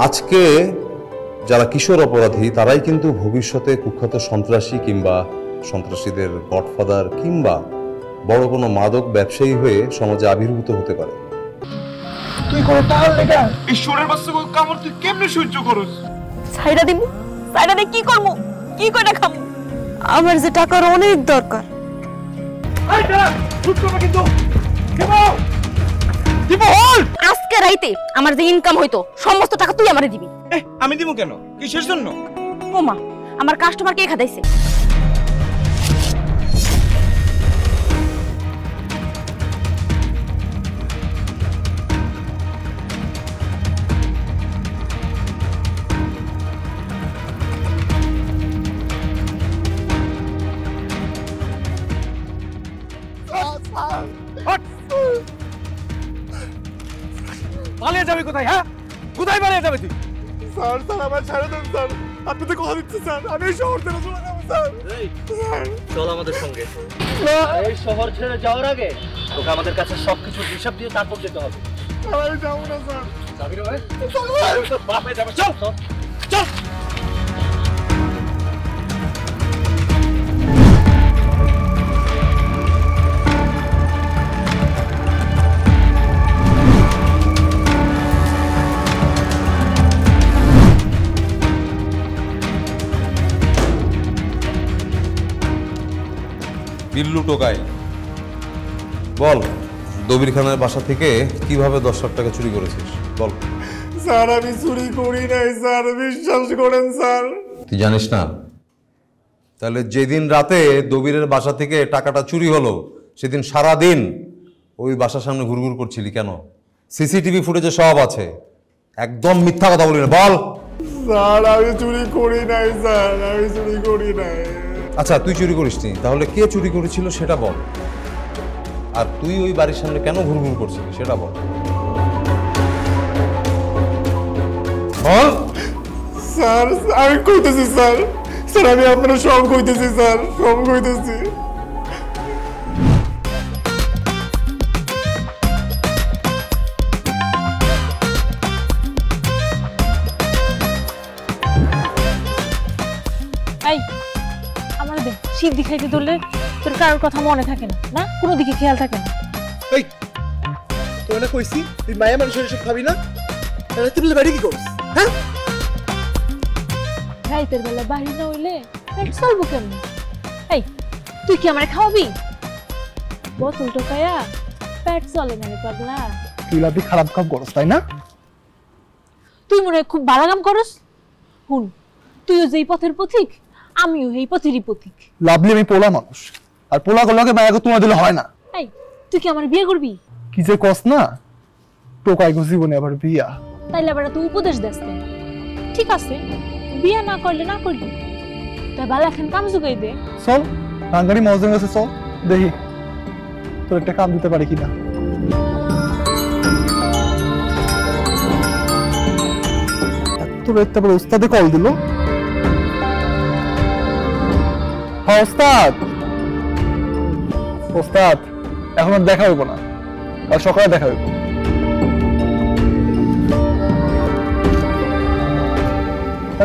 আজকে যারা কিশোর অপরাধী তারাই কিন্তু ভবিষ্যতে কুখ্যাত সন্ত্রাসী কিংবা সন্ত্রাসীদের গডফাদার কিংবা বড় কোনো মাদক ব্যবসায়ী হয়ে সমাজে আবির্ভূত হতে পারে। তুই কোন টাল লেগা এই শোরের বাচ্চা কামড় তুই কেমনে সহ্য করস? ছাইড়া দিমু, ছাইড়া দিয়ে কি করমু, কি কইরা খামু? আমার যে টাকার অনেক দরকার। আইটা ফুট করবে কিন্তু দিব হল। আজকে রাইতে আমার যে ইনকাম হইতো সমস্ত টাকা তুই আমারে দিবি। আমি দিব কেন? কিসের জন্য? ওমা, আমার কাস্টমার কে খাদাইছে? পালিয়ে যাবি কোথায়? হ্যাঁ, কোথায় পালিয়ে যাবে তুই? স্যার স্যার আমার ছেড়ে দেন স্যার, আপনি তো কথা দিচ্ছেন স্যার, আমি এই শহর ছেড়ে চলে যাবো স্যার। চল আমাদের সঙ্গে। এই শহর ছেড়ে যাওয়ার আগে তোকে আমাদের কাছে সবকিছু হিসাব দিয়ে তারপর যেতে হবে। আমি যাবো না স্যার। যাবি না ভাই? তোর বাপে যাবে। চল চল। বিল্লু টোকাই, বল দবির খানের বাসা থেকে কিভাবে 10 লাখ টাকা চুরি করেছিস বল। স্যার আমি চুরি করি নাই স্যার, বিশ্বাস করেন স্যার। তুই জানিস না? তাহলে যেদিন রাতে দবিরের বাসা থেকে টাকাটা চুরি হলো সেদিন সারা দিন ওই বাসার সামনে ঘুরঘুর করছিলি কেন? সিসিটিভি ফুটেজে সব আছে, একদম মিথ্যা কথা বলি না, বল। স্যার আমি চুরি করি নাই স্যার, আমি চুরি করি নাই। আচ্ছা তুই চুরি করিসনি, তাহলে কে চুরি করেছিল সেটা বল। আর তুই ওই বাড়ির সামনে কেন ঘুরঘুর করছিলি সেটা বল। বল। স্যার আমি কইতেছি স্যার, স্যার আমি আপনার সব কইতেছি স্যার, সব কইতেছি। এই আমার দেখ শীত দেখাইতে ধরলে তোর কারোর কথা মনে থাকে না, না কোনো দিকে খেয়াল থাকে না। এই তোর না কইছি তুই মায়া মানুষের এসব খাবি না, তাহলে তুই বাড়ি কি করছিস? হ্যাঁ রাইতের বেলা বাড়ি না হইলে পেট চলবো কেমন? এই তুই কি আমারে খাওয়াবি? বোতল টোকায়া পেট চলে না রে পাগলা। তুই লাভি খারাপ কাম করস তাই না? তুই মনে হয় খুব ভালো কাম করস। হুন, তুইও যেই পথের পথিক আমিও এই পথেরই পথিক। লাভলি আমি পোলা মানুষ, আর পোলা গুলোকে মায়াকে তোমার দিলে হয় না। এই তুই কি আমার বিয়ে করবি? কি যে কস না, টোকাই গো জীবনে আবার বিয়া। তাইলে আবার তুই উপদেশ দেস কেন? ঠিক আছে বিয়ে না করলে না করবি, তাই ভালো এখন কাম জুগাই দে। চল রাঙ্গারি মজা গেছে, চল দেখি তোর একটা কাম দিতে পারি কিনা। তোর একটা বড় উস্তাদে কল দিল। হ্যাঁ ওস্তাদ, ওস্তাদ এখন আর দেখা হইব না, আর সকালে দেখা হইব।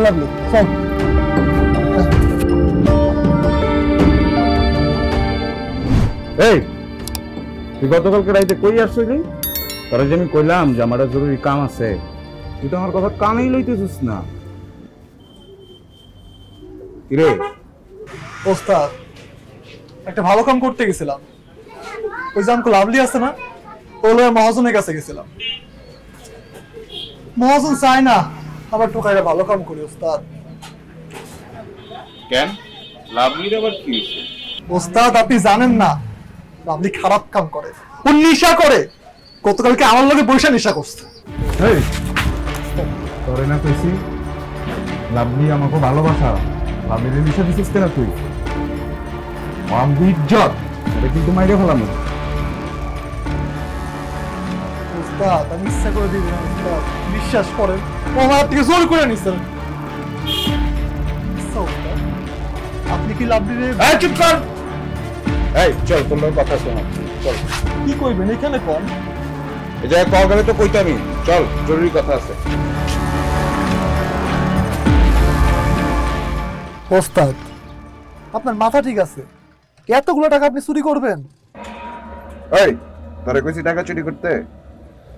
লাভলি চল। এই তুই গতকালকে রাইতে কই আসছিলি? তোরা যে আমি কইলাম যে আমার জরুরি কাম আছে, তুই তো আমার কথা কানেই লইতেছিস না। কিরে ওস্তাদ একটা ভালো কাম করতে গেছিলাম, ওই যে আমাকে লাভলি আছে না, ওগুলো মহাজনের কাছে গেছিলাম। মহাজন চায় না আবার টোকাইরা ভালো কাম করি ওস্তাদ। কেন লাভলির আবার কি হইছে? ওস্তাদ আপনি জানেন না, লাভলি খারাপ কাম করে, ও নেশা করে। গতকালকে আমার লগে বৈশা নেশা করছে। এই তোরে না কইছি লাভলি আমাকে ভালোবাসা, লাভলির নিশা দিছিস কেন তুই? আমি ইজ্জত এটা কিন্তু মাইরে ফেলাম। ওস্তাদ আমি ইচ্ছা করে দিই না ওস্তাদ, বিশ্বাস করেন ও আমার থেকে জোর করে নিছে। আপনি কি লাভলিরে চুপ কর। এই চল তোমার কথা শোনো, চল। কি কইবেন এখানে কোন? এই জায়গায় কল গেলে তো কইতামই, চল জরুরি কথা আছে। ওস্তাদ, আপনার মাথা ঠিক আছে? এতগুলো টাকা আপনি চুরি করবেন? এই তোরে কইছি টাকা চুরি করতে?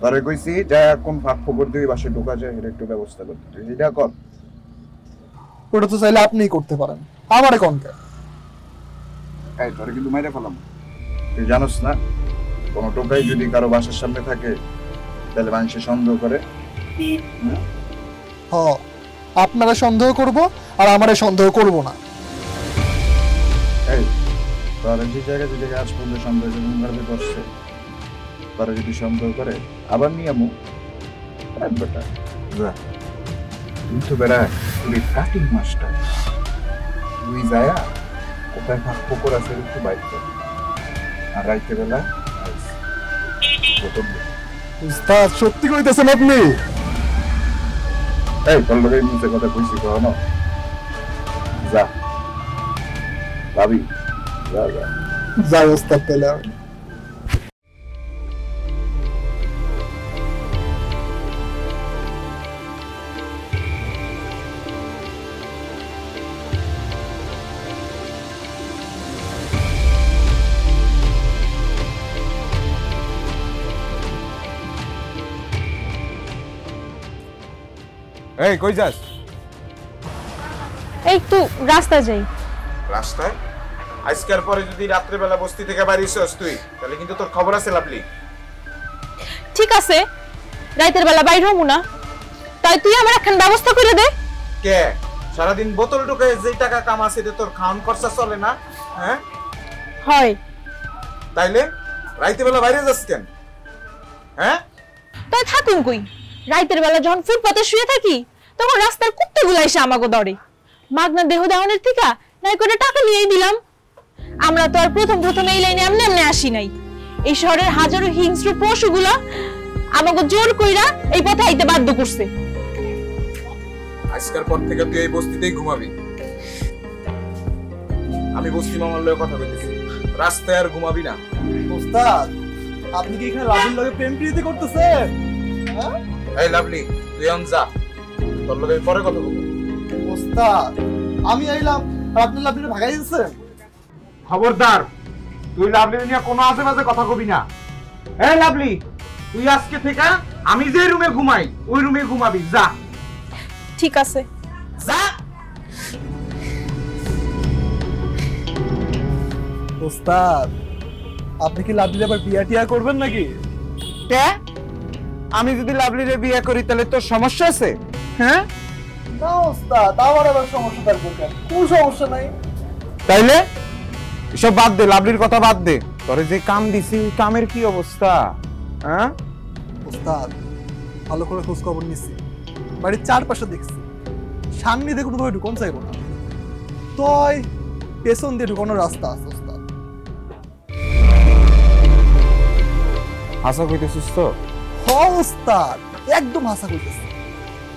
তোরে কইছি যা কোন ফাঁক খবর দিয়ে বাসে ঢোকা যায় এটা একটু ব্যবস্থা করতে, তুই এটা কর। ওটা তো চাইলে আপনিই করতে পারেন, আমারে কোন কে? এই তোরে কিন্তু মাইরে ফেলাম। তুই জানোস না কোন টোকাই যদি কারো বাসার সামনে থাকে তাহলে মানুষে সন্দেহ করে। হ, আপনারা সন্দেহ করব আর আমারে সন্দেহ করব না। এই তোরা যে জায়গায় যে আজ পর্যন্ত সন্দেহ ভাবে করছে, তারা যদি সন্দেহ করে আবার নিয়ে আমু বেটা যা। তুই তো বেড়া তুই কাটিং মাস্টার, তুই যায়া কোথায় ফাঁক ফোকর আছে একটু বাইক কর, আর রাইতে বেলা ওস্তাদ সত্যি কইতেছেন আপনি? এই তোর লোকের মুখে কথা কইছি কখনো? যা ভাবি যা যা। যাই ওস্তাদ তাহলে আমি। এই কই যাস? একটু রাস্তা যাই। রাস্তায়? আজকের পরে যদি রাত্রেবেলা বস্তি থেকে বাড়িছস তুই তাহলে কিন্তু তোর খবর আছে লাভলি। ঠিক আছে, রাতের বেলা বাইর হবো না, তাই তুই আমার এখন ব্যবস্থা করে দে। কে সারাদিন বোতল ঢুকায় যে টাকা কামাছে তোর খাওয়ান খরচা চলে না? হ্যাঁ হয়। তাইলে রাইতে বেলা বাইরে যাস কেন? হ্যাঁ তাই থাকুন কই, রাতের বেলা যখন ফুটপাতে শুয়ে থাকি তখন রাস্তার কুত্তাগুলো এসে আমাকে দৌড়ে। মাগনা দেহ দাহনের থেকে নাই করে টাকা নিয়েই দিলাম। আমরা তো আর প্রথম প্রথম এই লাইনে এমনি এমনি আসি নাই। এই শহরের হাজারো হিংস্র পশুগুলা আমাকে জোর কইরা এই পথে আইতে বাধ্য করছে। আজকের পর থেকে তুই এই বস্তিতেই ঘুমাবি। আমি বস্তি মামার লগে কথা কইতেছি, রাস্তায় আর ঘুমাবি না। ওস্তাদ, আপনি কি এখানে লাভের লগে প্রেম প্রীতি করতেছেন? এই লাভলি তুই আন যা, তোর লগে পরে কথা বলবো। ওস্তাদ, আমি আইলাম আর আপনি লাভলিরে ভাগাই দিচ্ছেন? খবরদার, তুই লাভলি নিয়ে কোনো আশেপাশে কথা কবি না। এই লাভলি, তুই আজকে থেকে আমি যে রুমে ঘুমাই ওই রুমে ঘুমাবি, যা। ঠিক আছে যা। ওস্তাদ, আপনি কি লাভলির আবার বিয়া টিয়া করবেন নাকি? কে? আমি যদি লাভলিরে বিয়ে করি তাহলে তোর সমস্যা আছে? হ্যাঁ না ওস্তাদ, আমার আবার সমস্যা থাকবে কেন? কোনো সমস্যা নাই। তাইলে এসব বাদ দে, লাভলির কথা বাদ দে। তোরে যে কাম দিছি ওই কামের কি অবস্থা? হ্যাঁ ওস্তাদ, ভালো করে খোঁজ খবর নিচ্ছি, বাড়ির চারপাশে দেখছি, সামনে দিয়ে কোনোভাবে ঢুকন চাইবো না, তয় পেছন দিয়ে ঢুকানোর রাস্তা আছে ওস্তাদ। আশা কইতেছিস তো? হ ওস্তাদ, একদম হাসা কইতেছি।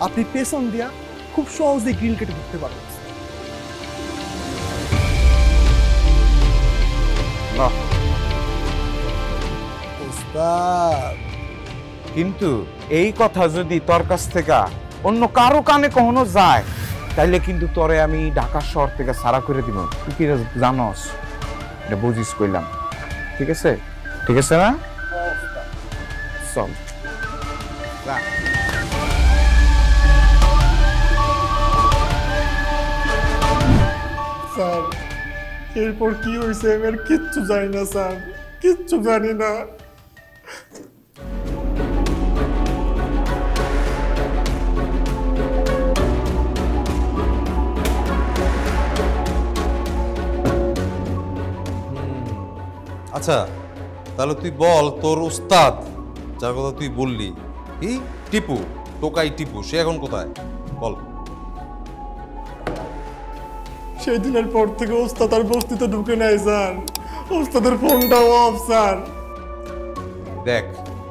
আপনি পেছন দিয়া খুব সহজে গ্রিল কেটে ঢুকতে পারবেন। বাহ। ওস্তাদ, কিন্তু এই কথা যদি তোর কাছ থেকে অন্য কারো কানে কখনো যায় তাইলে কিন্তু তোরে আমি ঢাকা শহর থেকে সারা করে দিব। তুই কি জানস? এটা বুঝিস কইলাম, ঠিক আছে? ঠিক আছে না? চল যা। স্যার, এরপর কি হয়েছে আমি আর কিচ্ছু জানি না স্যার, কিচ্ছু জানি না। আচ্ছা তাহলে তুই বল, তোর উস্তাদ যার কথা তুই বললি, কি টিপু, টোকাই টিপু, সে এখন কোথায় বল? সেই দিনের পর থেকে ওস্তাদ আর বস্তিতে ঢুকে নাই স্যার, ওস্তাদের ফোনটাও অফ স্যার। দেখ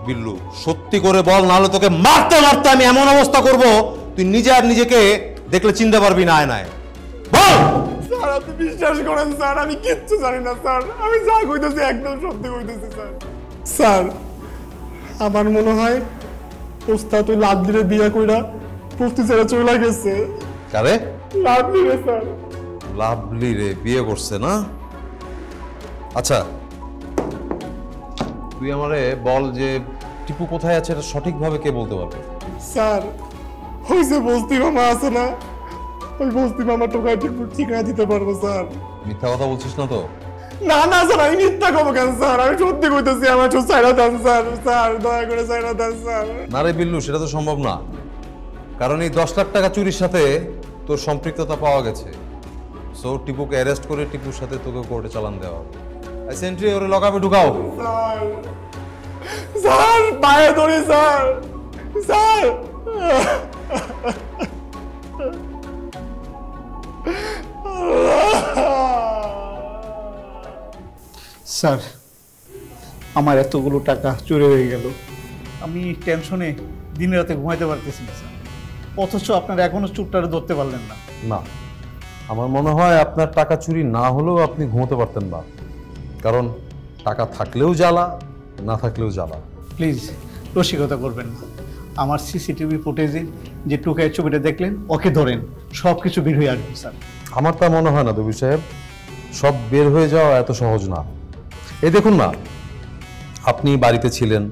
বিল্লু, সত্যি করে বল, নাহলে তোকে মারতে মারতে আমি এমন অবস্থা করব তুই নিজে আর নিজেকে দেখলে চিনতে পারবি না আয়নায়। বল। স্যার আপনি বিশ্বাস করেন স্যার, আমি কিচ্ছু জানি না স্যার, আমি যা কইতেছি একদম সত্যি কইতেছি স্যার। স্যার আমার মনে হয় ওস্তাদ ওই লাভলিরে বিয়া কইরা বস্তি ছেড়ে চলে গেছে। কারে? লাভলিরে স্যার। লাভলি রে বিয়ে করছে না? আচ্ছা, তুই আমারে বল যে টিপু কোথায় আছে, এটা সঠিকভাবে কে বলতে পারবে? স্যার ওই যে বস্তি মামা আছে না, ওই বস্তি মামা টোকাই ঠিকানা দিতে পারবো স্যার। মিথ্যা কথা বলছিস না তো? না না স্যার, আমি মিথ্যা কবো কেন স্যার, আমি সত্যি কইতেছি, আমার তো সাইরা দেন স্যার, স্যার দয়া করে সাইরা দেন স্যার। না রে বিল্লু, সেটা তো সম্ভব না, কারণ এই 10 লাখ টাকা চুরির সাথে তোর সম্পৃক্ততা পাওয়া গেছে। সো টিপুকে অ্যারেস্ট করে টিপুর সাথে তোকে কোর্টে চালান দেওয়া হবে। সেন্ট্রি ওরে লকআপে ঢুকাও। স্যার স্যার পায়ে ধরে স্যার, স্যার স্যার আমার এতগুলো টাকা চুরি হয়ে গেল, আমি টেনশনে দিনে রাতে ঘুমাইতে পারতেছি না স্যার, অথচ আপনারা এখনো চুরটারে ধরতে পারলেন না। না, আমার মনে হয় আপনার টাকা চুরি না হলেও আপনি ঘুমোতে পারতেন না, কারণ টাকা থাকলেও জ্বালা, না থাকলেও জ্বালা। প্লিজ রসিকতা করবেন না, আমার সিসিটিভি ফুটেজে যে টুকাইয়ের ছবিটা দেখলেন ওকে ধরেন, সব কিছু বের হয়ে আসবে স্যার। আমার তা মনে হয় না দবির সাহেব, সব বের হয়ে যাওয়া এত সহজ না। এই দেখুন না, আপনি বাড়িতে ছিলেন,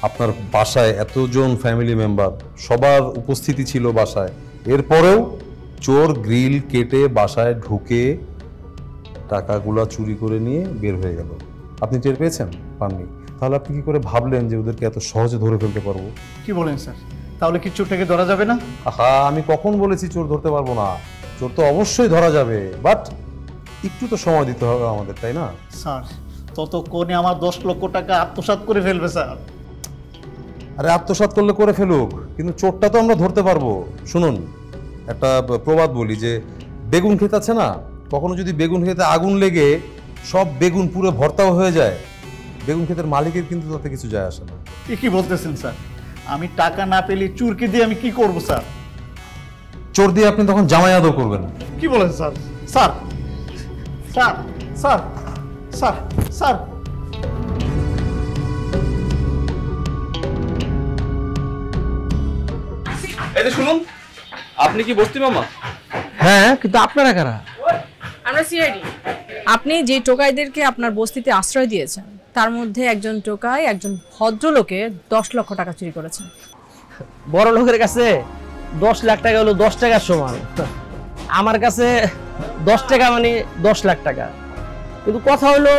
আপনার বাসায় এতজন ফ্যামিলি মেম্বার, সবার উপস্থিতি ছিল বাসায়, এরপরেও চোর গ্রিল কেটে বাসায় ঢুকে টাকাগুলা চুরি করে নিয়ে বের হয়ে গেল। আপনি টের পেয়েছেন? পাননি। তাহলে আপনি কি করে ভাবলেন যে ওদেরকে এত সহজে ধরে ফেলতে পারবো? কি বলেন স্যার, তাহলে কি চোরটাকে ধরা যাবে না? আহা, আমি কখন বলেছি চোর ধরতে পারবো না? চোর তো অবশ্যই ধরা যাবে, বাট একটু তো সময় দিতে হবে আমাদের, তাই না? স্যার ততক্ষণে আমার 10 লক্ষ টাকা আত্মসাৎ করে ফেলবে স্যার। আরে আত্মসাৎ করলে করে ফেলুক, কিন্তু চোরটা তো আমরা ধরতে পারবো। শুনুন, একটা প্রবাদ বলি যে বেগুন ক্ষেত আছে না, কখনো যদি বেগুন ক্ষেতে আগুন লেগে সব বেগুন পুরো ভর্তাও হয়ে যায়, বেগুন ক্ষেতের মালিকের কিন্তু তাতে কিছু যায় আসে না। কি বলতেছেন স্যার? আমি টাকা না পেলে চুরকে দিয়ে আমি কি করব স্যার? চোর দিয়ে আপনি তখন জামাই আদর করবেন। কি বলেন sir? Sir sir sir sir sir এই যে শুনুন, আপনি কি বস্তি মামা? হ্যাঁ, কিন্তু আপনারা কারা? আমরা সিআইডি। আপনি যে টোকাইদেরকে আপনার বস্তিতে আশ্রয় দিয়েছেন, তার মধ্যে একজন টোকাই একজন ভদ্রলোকে 10 লক্ষ টাকা চুরি করেছেন। বড় লোকের কাছে 10 লাখ টাকা হলো 10 টাকার সমান, আমার কাছে 10 টাকা মানে 10 লাখ টাকা। কিন্তু কথা হলো,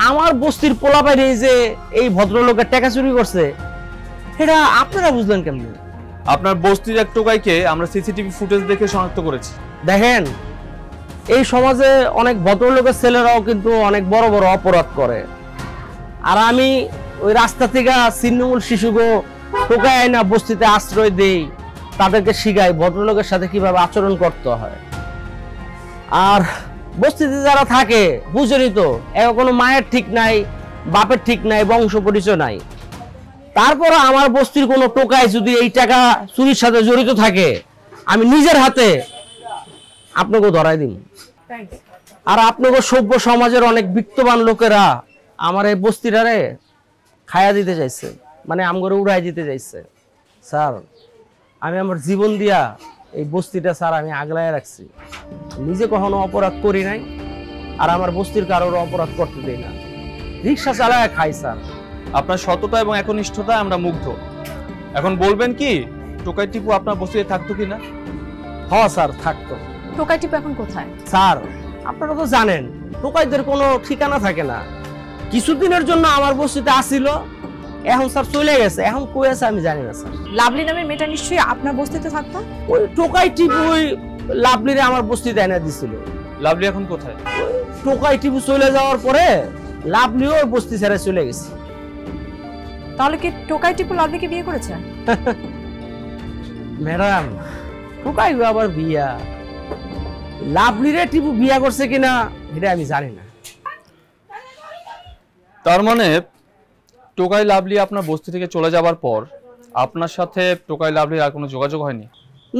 আমার বস্তির পোলাপাইরে যে এই ভদ্রলোকের টাকা চুরি করছে, এটা আপনারা বুঝলেন কেমন? আপনার বস্তির এক টোকাইকে আমরা সিসিটিভি ফুটেজ দেখে শনাক্ত করেছি। দেখেন, এই সমাজে অনেক ভদ্রলোকের ছেলেরাও কিন্তু অনেক বড় বড় অপরাধ করে, আর আমি ওই রাস্তা থেকে ছিন্নমূল শিশুকে টোকায় আইনা বস্তিতে আশ্রয় দেই, তাদেরকে শিখাই ভদ্রলোকের সাথে কিভাবে আচরণ করতে হয়। আর বস্তিতে যারা থাকে বুঝেনি তো, কোনো মায়ের ঠিক নাই, বাপের ঠিক নাই, বংশ পরিচয় নাই, তারপর আমার বস্তির কোনো টোকায় যদি এই টাকা চুরির সাথে জড়িত থাকে, আমি নিজের হাতে আপনাকে ধরাই দিন। আর আপনাকে সভ্য সমাজের অনেক বিত্তবান লোকেরা আমার এই বস্তিটারে খায়া দিতে চাইছে, মানে আমগরে উড়াই দিতে চাইছে। স্যার, আমি আমার জীবন দিয়া এই বস্তিটা স্যার আমি আগলায় রাখছি, নিজে কখনো অপরাধ করি নাই, আর আমার বস্তির কারোর অপরাধ করতে দেই না, রিক্সা চালায় খাই স্যার। আপনার সততা এবং একনিষ্ঠতায় আমরা মুগ্ধ। এখন বলবেন কি, টোকাই টিপু আপনার বস্তিতে থাকতো কিনা? হ্যাঁ স্যার, থাকতো। টোকাই টিপু এখন কোথায়? স্যার, আপনারা তো জানেন টোকাইদের কোনো ঠিকানা থাকে না। কিছুদিনের জন্য আমার বস্তিতে আসিল, এখন স্যার চলে গেছে, এখন কই আছে আমি জানি না স্যার। লাভলি নামের মেয়েটা নিশ্চয়ই আপনার বস্তিতে থাকতো। ওই টোকাই টিপু ওই লাভলিরে আমার বস্তিতে এনে দিছিল। লাভলি এখন কোথায়? টোকাই টিপু চলে যাওয়ার পরে লাভলিও ওই বস্তি ছেড়ে চলে গেছে। তাহলে কি টোকাই টিপু লাভলিকে বিয়ে করেছে? ম্যাডাম, টোকাই আবার বিয়া, লাভলিরে টিপু বিয়া করছে কিনা এটা আমি জানি না। তার মানে টোকাই লাভলি আপনার বস্তি থেকে চলে যাবার পর আপনার সাথে টোকাই লাভলির আর কোনো যোগাযোগ হয়নি?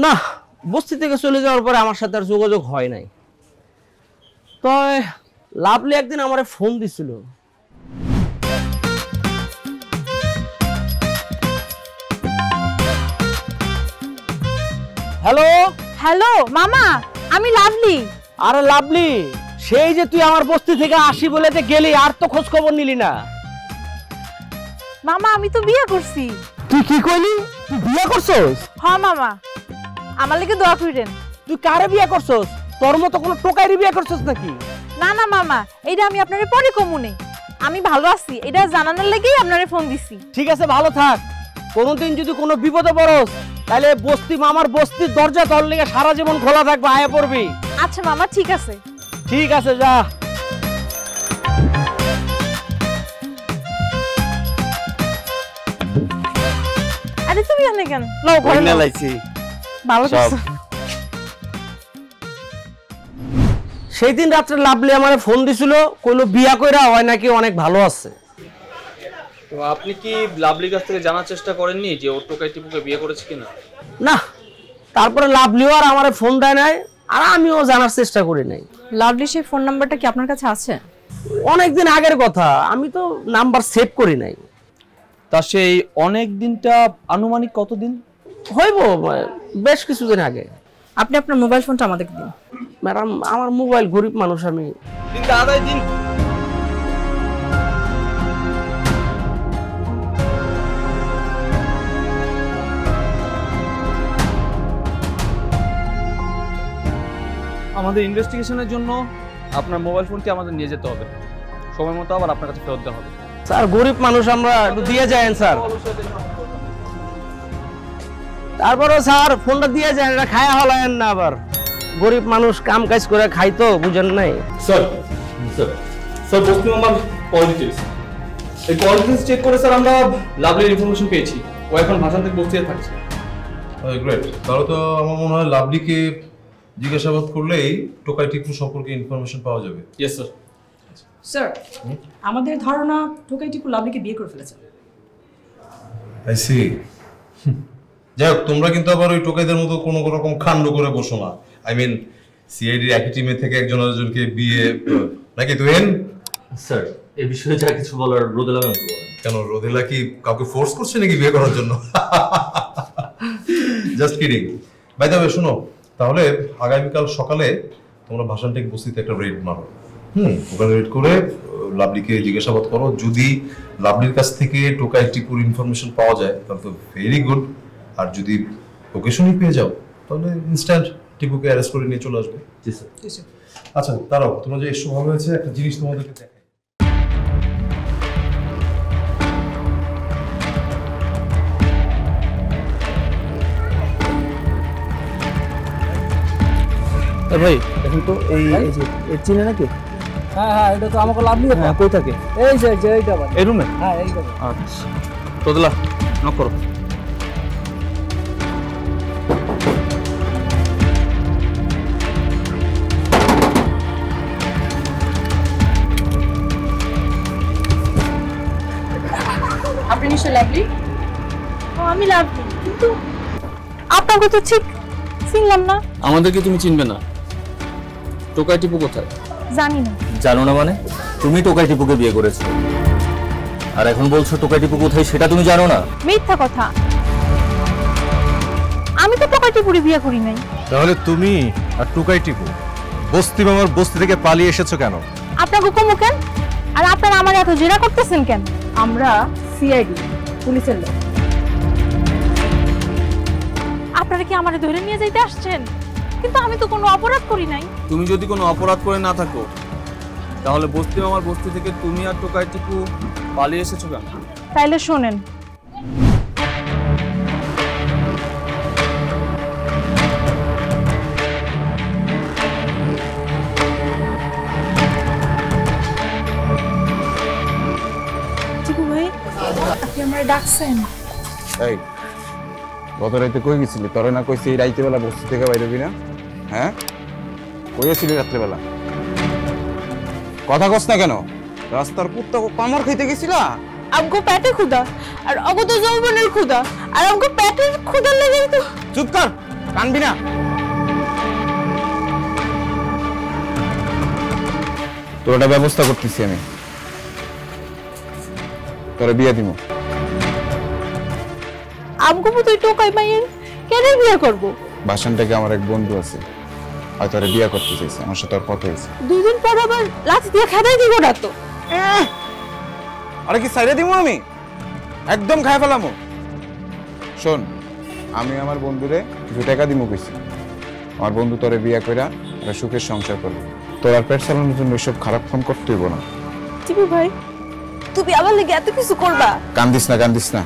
না, বস্তি থেকে চলে যাওয়ার পরে আমার সাথে আর যোগাযোগ হয় নাই। তো লাভলি একদিন আমারে ফোন দিছিল। হ্যালো হ্যালো মামা, আমি লাভলি। আরে লাভলি, সেই যে তুই আমার বস্তি থেকে আসি বলে যে গেলি, আর তো খোঁজ খবর নিলি না। মামা আমি তো বিয়ে করছি। তুই কি কইলি? তুই বিয়ে করছস? হ্যাঁ মামা, আমার লাগি দোয়া কইরেন। তুই কারে বিয়ে করছস? তোর মতো কোনো টোকাইরি বিয়ে করছস নাকি? না না মামা, এইটা আমি আপনারে পরে কমুনে। আমি ভালো আছি, এটা জানানোর লাগি আপনারে ফোন দিছি। ঠিক আছে, ভালো থাক। কোনোদিন যদি কোনো বিপদে পড়স, তাহলে বস্তি মামার বস্তির দরজা তোর লেগে সারা জীবন খোলা থাকবে, আয়া পড়বি। আচ্ছা মামা, ঠিক আছে। ঠিক আছে, যা। আরে তুমি এখানে কেন? লও ঘরে লও। ভালো করছো। সেই দিন রাত্রে লাভলি আমারে ফোন দিছিল, কইলো বিয়া কইরা হয় নাকি অনেক ভালো আছে। তো আপনি কি লাভলির কাছ থেকে জানার চেষ্টা করেননি যে ও টোকাই টিপুকে বিয়ে করেছে কিনা? না, তারপরে লাভলিও আর আমারে ফোন দেয় নাই, আর আমিও জানার চেষ্টা করি নাই। লাভলি সেই ফোন নাম্বারটা কি আপনার কাছে আছে? অনেকদিন আগের কথা, আমি তো নাম্বার সেভ করি নাই। তা সেই অনেক দিনটা আনুমানিক কতদিন হইব? বেশ কিছুদিন আগে। আপনি আপনার মোবাইল ফোনটা আমাদেরকে দিন। ম্যাডাম, আমার মোবাইল, গরিব মানুষ আমি। দিনটা আদায় দিন। আমাদের ইনভেস্টিগেশনের জন্য আপনার মোবাইল ফোনটি আমাদের নিয়ে যেতে হবে, সময় মতো আবার আপনার কাছে ফেরত দেওয়া হবে। স্যার, গরিব মানুষ আমরা, একটু দিয়ে যায়েন স্যার। তারপরে স্যার ফোনটা দিয়ে যান, এটা খায়া হলায়েন না আবার। গরিব মানুষ কাম কাজ করে খাইতো, বুঝেন নাই? স্যার স্যার স্যার বস্তি মামার কল ডিটেলস, এই কল ডিটেলস চেক করে স্যার আমরা লাভলির ইনফরমেশন পেয়েছি। ও এখন ভাষান থেকে বস্তিতে থাকছে। গ্রেট, তাহলে তো আমার মনে হয় লাভলিকে জিজ্ঞাসাবাদ করলেই টোকাই টিপু সম্পর্কে ইনফরমেশন পাওয়া যাবে। Yes sir. স্যার, আমাদের ধারণা টোকাই টিপু লাভলিকে বিয়ে করে ফেলেছে। I see. যাই হোক, তোমরা কিন্তু আবার ওই টোকাইদের মতো কোনো রকম কাণ্ড করে বসো না। আই মিন, সিআইডির একই টিমে থেকে একজন আরেকজনকে বিয়ে নাকি তুহিন? স্যার, এই বিষয়ে যা কিছু বলার রোদেলা ম্যাম কেন, রোদেলা কি কাউকে ফোর্স করছে নাকি বিয়ে করার জন্য? Just kidding. By the way, শোনো, তাহলে আগামীকাল সকালে তোমরা ভাষানটেক বস্তিতে একটা রেড মারো। ওখানে রেড করে লাভলিকে জিজ্ঞাসাবাদ করো। যদি লাভলির কাছ থেকে টোকাই টিপুর ইনফরমেশন পাওয়া যায় তাহলে তো ভেরি গুড, আর যদি লোকেশনই পেয়ে যাও তাহলে ইনস্ট্যান্ট টিপুকে অ্যারেস্ট করে নিয়ে চলে আসবে। জি স্যার। আচ্ছা, দাঁড়াও, তোমরা যে এসব ভালো হয়েছে, একটা জিনিস তোমাদেরকে দেখাই। ভাই এখন তো এই চিনে নাকি? হ্যাঁ হ্যাঁ, এটা তো আমাকে লাভলি। হ্যাঁ, কই থাকে? এই যে এইটা, এই রুমে? হ্যাঁ এইটা। আচ্ছা, রোদেলা নক করো। আপনি নিশ্চয় লাভলি? আমি লাভলি, কিন্তু আপনাকে তো ঠিক চিনলাম না। আমাদেরকে তুমি চিনবে না? টোকাই টিপু কোথায়? জানি না। জানো না মানে? তুমি টোকাই টিপুকে বিয়ে করেছো, আর এখন বলছো টোকাই টিপু কোথায় সেটা তুমি জানো না? মিথ্যা কথা, আমি তো টোকাই টিপুরে বিয়ে করি নাই। তাহলে তুমি আর টুকাই টিপু বস্তি মামার বস্তি থেকে পালিয়ে এসেছো কেন? আপনাকে কমু কেন? আর আপনারা আমার এত জেরা করতেছেন কেন? আমরা সিআইডি, পুলিশের লোক। আপনারা কি আমারে ধরে নিয়ে যাইতে আসছেন? কিন্তু আমি তো কোনো অপরাধ করি নাই। তুমি যদি কোনো অপরাধ করে না থাকো তাহলে বস্তি মামার বস্তি থেকে তুমি আর টোকাই টিপু পালিয়ে এসেছো কেন? তাইলে শোনেন, টিপু ভাই, আপনি আমারে ডাকছেন? এই গত রাইতে কই গেছিলি? তোরে না কইছি এই রাইতে বেলা বস্তি থেকে বাইরে হবি না? হ্যাঁ, কইছিলি রাত্রেবেলা? কথা কস না কেন? রাস্তার কুত্তা কামড় খাইতে গেছিলা? আমগো পেটে ক্ষুধা, আর অগো তো যৌবনের ক্ষুধা, আর আমগো পেটের ক্ষুধা লেগে তো। চুপ কর, কানবি না। তোর একটা ব্যবস্থা করতেছি আমি, তোরে বিয়ে দিব। আমগো তো টোকাই মাইয়ের কেন বিয়ে করব? ভাষণ থেকে আমার এক বন্ধু আছে, হয়তো ওরা বিয়ে করতে চাইছে, আমার সাথে ওর কথা হয়েছে। 2 দিন পর আবার লাথি দিয়ে খেদাই দিব না তো? আরে কি সাইডে দিব আমি? একদম খাই ফেলামো। শোন, আমি আমার বন্ধুরে কিছু টাকা দিমু কইছি। আমার বন্ধু তোরে বিয়ে কইরা একটা সুখের সংসার করবে। তোর আর পেট চালানোর জন্য এসব খারাপ কাম করতে হইব না। টিপু ভাই, তুমি আমার লাগি এত কিছু করবা? কান্দিস না, কান্দিস না।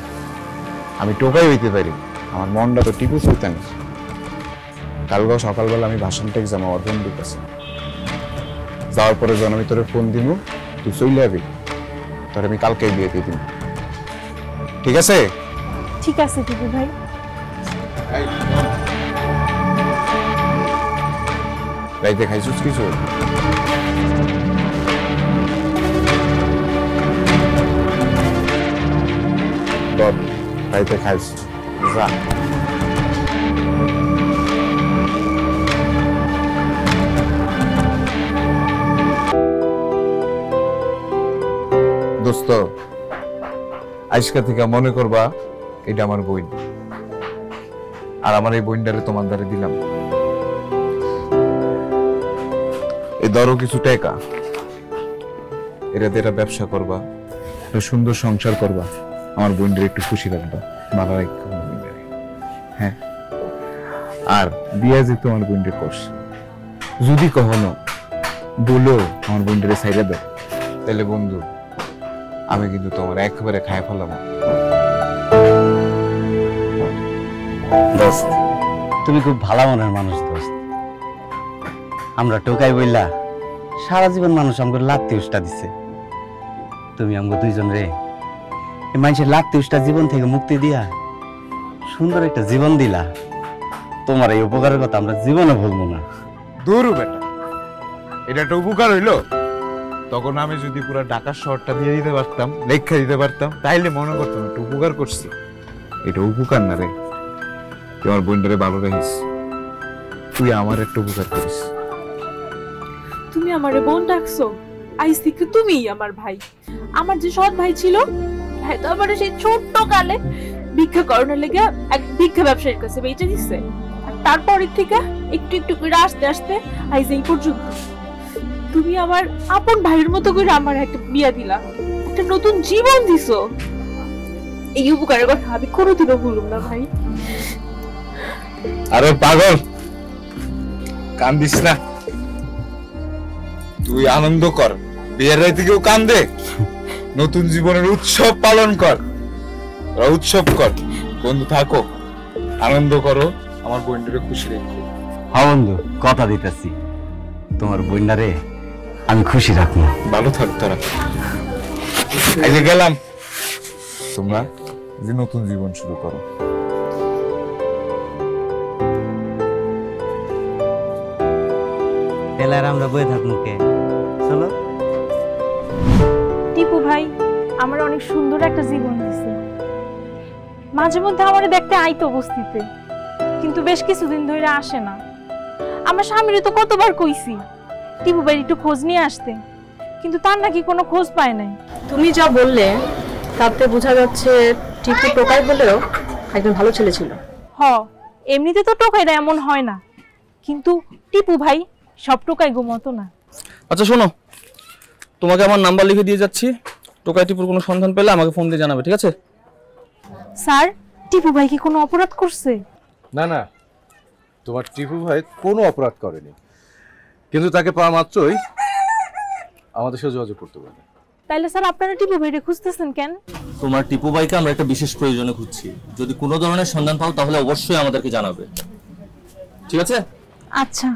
আমি টোকাই হইতে পারি, আমার মনটা তো টিপু সুলতান। কালকে সকালবেলা আমি ভাষণটা এক্সাম আমার বন্ধুর কাছে যাওয়ার পরে যখন আমি তোরে ফোন দিমু, তুই চলে যাবি। তোর আমি কালকে বিয়ে দিয়ে দিব, ঠিক আছে? ঠিক আছে টিপু ভাই। রাইতে খাইছিস কিছু? রাইতে খাইছ যা। দোস্ত, আজকে থেকে মনে করবা এটা আমার বই, আর আমার এই বইন্ডারে তোমার দ্বারে দিলাম। এই ধরো কিছু টাকা, এটাতে এটা ব্যবসা করবা, একটা সুন্দর সংসার করবা, আমার বইন্ডারে একটু খুশি রাখবা, ভালো রাখবা বইন্ডারে। হ্যাঁ, আর বিয়া যে তোমার বইন্ডারে করছে, যদি কখনো বলো আমার বইন্ডারে সাইডে দাও, তাহলে বন্ধু আমি কিন্তু তোমার একেবারে খায় ফেলাম। দোস্ত, তুমি খুব ভালো মনের মানুষ দোস্ত। আমরা টোকাই বইলা সারা জীবন মানুষ আমাকে লাত্তি উষ্টা দিছে। তুমি আমাকে দুইজন রে এই মানুষের লাত্তি উষ্টা জীবন থেকে মুক্তি দিয়া সুন্দর একটা জীবন দিলা। তোমার এই উপকারের কথা আমরা জীবনে ভুলবো না। দূর বেটা, এটা একটা উপকার হইলো? তখন আমি যদি পুরো ঢাকা শহরটা দিয়ে দিতে পারতাম, লেখা দিতে পারতাম, তাইলে মনে করতাম একটা উপকার করছি। এটা উপকার না রে, তুই আমার বোনটারে ভালো রাখিস, তুই আমার একটা উপকার করিস। তুমি আমারে বোন ডাকছো? আইজ থেকে তুমিই আমার ভাই। আমার যে সৎ ভাই ছিল, ভাই তো আমার সেই ছোট্ট কালে ভিক্ষা করানোর লেগে এক ভিক্ষা ব্যবসায়ীর কাছে বেচে দিচ্ছে। আর তারপরের থেকে একটু একটু করে আস্তে আস্তে আইজ এই পর্যন্ত তুমি আমার আপন ভাইয়ের মতো করে আমার একটা বিয়া দিলা, একটা নতুন জীবন দিছো। এই উপকারের কথা আমি কোনোদিনও ভুলব না ভাই। আরে পাগল, কান্দিস না, তুই আনন্দ কর, বিয়ের রাতে কেউ কান্দে? নতুন জীবনের উৎসব পালন কর, উৎসব কর, বন্ধু থাকো, আনন্দ করো, আমার বোনটাকে খুশি রেখো। হ্যাঁ বন্ধু, কথা দিতেছি, তোমার বোনটারে আমি খুশি রাখবো। ভালো থাক তোরা। এই যে গেলাম, তোমরা যে নতুন জীবন শুরু করো। তেলার আমরা বয়ে থাকবো কে? চলো। টিপু ভাই আমার অনেক সুন্দর একটা জীবন দিছে। মাঝে মধ্যে আমারে দেখতে আইতো বস্তিতে, কিন্তু বেশ কিছুদিন ধরে আসে না। আমার স্বামীরে তো কতবার কইছি টিপু ভাই একটু খোঁজ নিয়ে আসতে, কিন্তু তার নাকি কোনো খোঁজ পায় নাই। তুমি যা বললে তাতে বোঝা যাচ্ছে টিপু টোকাই বলেও একজন ভালো ছেলে ছিল। হ, এমনিতে তো টোকাইরা এমন হয় না, কিন্তু টিপু ভাই সব টোকাই মতো না। আচ্ছা শোনো, তোমাকে আমার নাম্বার লিখে দিয়ে যাচ্ছি, টোকাই টিপুর কোনো সন্ধান পেলে আমাকে ফোন দিয়ে জানাবে, ঠিক আছে? স্যার, টিপু ভাই কি কোনো অপরাধ করছে? না না, তোমার টিপু ভাই কোনো অপরাধ করেনি, কিন্তু তাকে পাওয়া মাত্রই আমাদের সাথে যোগাযোগ করতে পারে। তাইলে স্যার আপনারা টিপু ভাইরে খুঁজতেছেন কেন? তোমার টিপু ভাইকে আমরা একটা বিশেষ প্রয়োজনে খুঁজছি। যদি কোনো ধরনের সন্ধান পাও তাহলে অবশ্যই আমাদেরকে জানাবে, ঠিক আছে? আচ্ছা।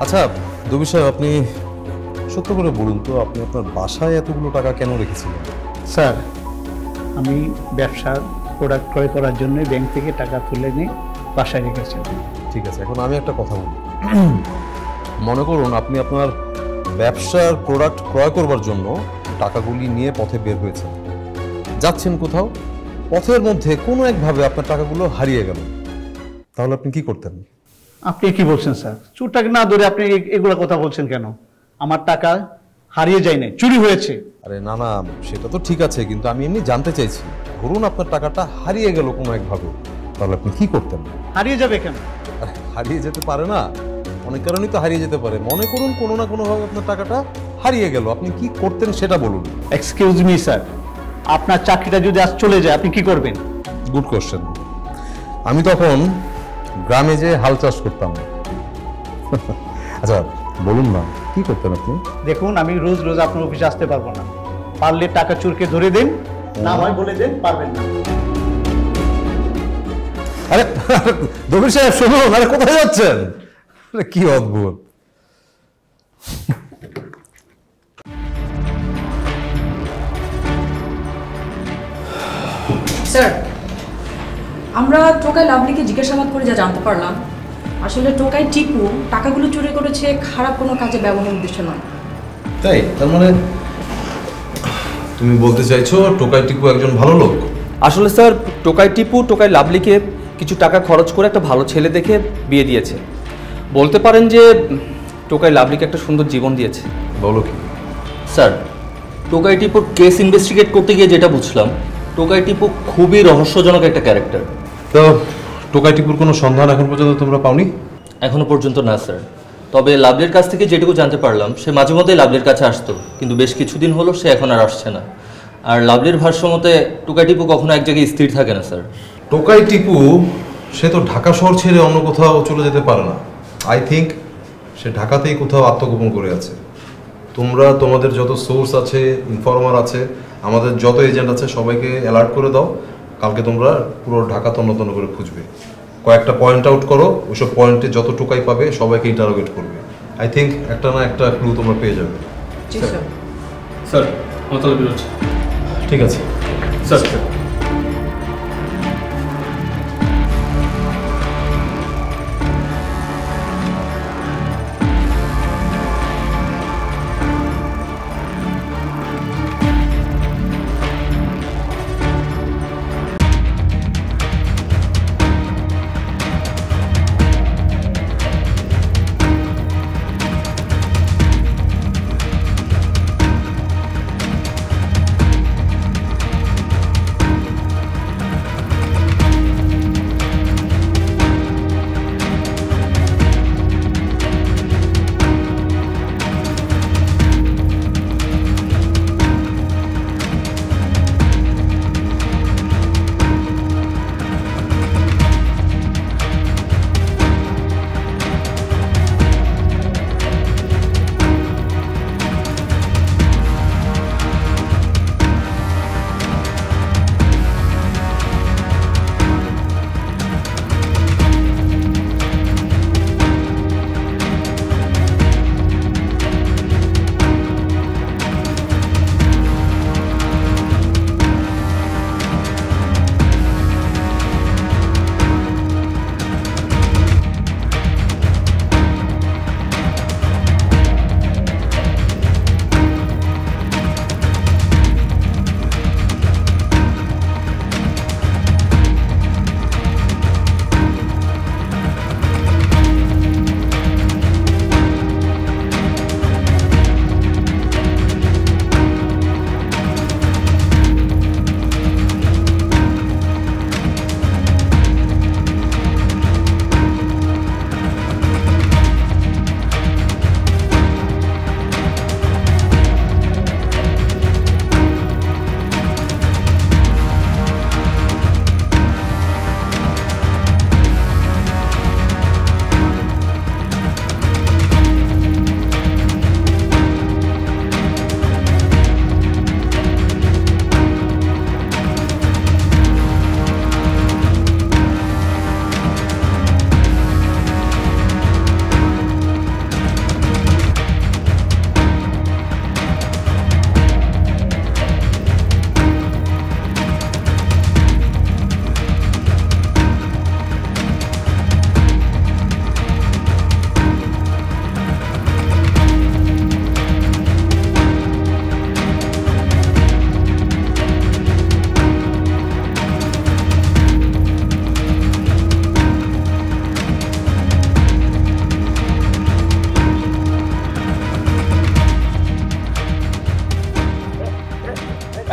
আচ্ছা দবির সাহেব, আপনি সত্য করে বলুন তো, আপনি আপনার বাসায় এতগুলো টাকা কেন রেখেছিলেন? স্যার, আমি ব্যবসার প্রোডাক্ট ক্রয় করার জন্য ব্যাংক থেকে টাকা তুলে নিয়ে বাসায় রেখেছি। ঠিক আছে, এখন আমি একটা কথা বলি। মনে করুন আপনি আপনার ব্যবসার প্রোডাক্ট ক্রয় করবার জন্য টাকাগুলি নিয়ে পথে বের হয়েছেন, যাচ্ছেন কোথাও, পথের মধ্যে কোনো একভাবে আপনার টাকাগুলো হারিয়ে গেল, তাহলে আপনি কি করতেন? আপনি কি বলছেন স্যার? চোরটাকে না ধরে আপনি এগুলো কথা বলছেন কেন? আমার টাকা হারিয়ে যায় নাই, চুরি হয়েছে। আরে না না, সেটা তো ঠিক আছে, কিন্তু আমি এমনি জানতে চাইছি, ধরুন আপনার টাকাটা হারিয়ে গেল কোনো একভাবে, তাহলে আপনি কি করতেন? হারিয়ে যাবে কেন? আরে হারিয়ে যেতে পারে না, অনেক কারণেই তো হারিয়ে যেতে পারে। মনে করুন কোনো না কোনোভাবে আপনার টাকাটা হারিয়ে গেল, আপনি কি করতেন সেটা বলুন। এক্সকিউজ মি স্যার, আপনার চাকরিটা যদি আজ চলে যায় আপনি কি করবেন? Good question. আমি তখন গ্রামে যে হাল চাষ করতাম। আচ্ছা বলুন না, কি করতেন আপনি? দেখুন, আমি রোজ রোজ আপনার অফিসে আসতে পারবো না, পারলে টাকা চোরকে ধরে দেন, না হয় বলে দেন পারবেন না। আরে দবির সাহেব শুনুন, আরে কোথায় যাচ্ছেন? আরে কি অদ্ভুত। স্যার, আমরা টোকাই লাভলিকে জিজ্ঞাসাবাদ করে যা জানতে পারলাম, আসলে টোকাই টিপু টাকাগুলো চুরি করেছে খারাপ কোনো কাজে ব্যবহারের উদ্দেশ্য নয়। তাই? তার মানে তুমি বলতে চাইছো টোকাই টিপু একজন ভালো লোক? আসলে স্যার, টোকাই টিপু টোকাই লাভলিকে কিছু টাকা খরচ করে একটা ভালো ছেলে দেখে বিয়ে দিয়েছে। বলতে পারেন যে টোকাই লাভলিকে একটা সুন্দর জীবন দিয়েছে। বলো কি? স্যার, টোকাই টিপুর কেস ইনভেস্টিগেট করতে গিয়ে যেটা বুঝলাম, টোকাই টিপু খুবই রহস্যজনক একটা ক্যারেক্টার। তো টোকাই টিপুর কোনো সন্ধান এখন পর্যন্ত তোমরা পাওনি? এখনো পর্যন্ত না স্যার, তবে লাভলির কাছ থেকে যেটুকু জানতে পারলাম, সে মাঝে মধ্যেই লাভলির কাছে আসতো, কিন্তু বেশ কিছুদিন হলো সে এখন আর আসছে না। আর লাভলির ভাষ্য মতে টোকাই টিপু কখনো এক জায়গায় স্থির থাকে না স্যার। টোকাই টিপু সে তো ঢাকা শহর ছেড়ে অন্য কোথাও চলে যেতে পারে না। আই থিঙ্ক সে ঢাকাতেই কোথাও আত্মগোপন করে আছে। তোমরা তোমাদের যত সোর্স আছে, ইনফরমার আছে, আমাদের যত এজেন্ট আছে, সবাইকে অ্যালার্ট করে দাও। কালকে তোমরা পুরো ঢাকা তন্ন তন্ন করে খুঁজবে, কয়েকটা পয়েন্ট আউট করো, ওইসব পয়েন্টে যত টোকাই পাবে সবাইকে ইন্টারোগেট করবে। আই থিঙ্ক একটা না একটা ক্লু তোমরা পেয়ে যাবে। স্যার, আমার তাহলে বেরোচ্ছি। ঠিক আছে স্যার।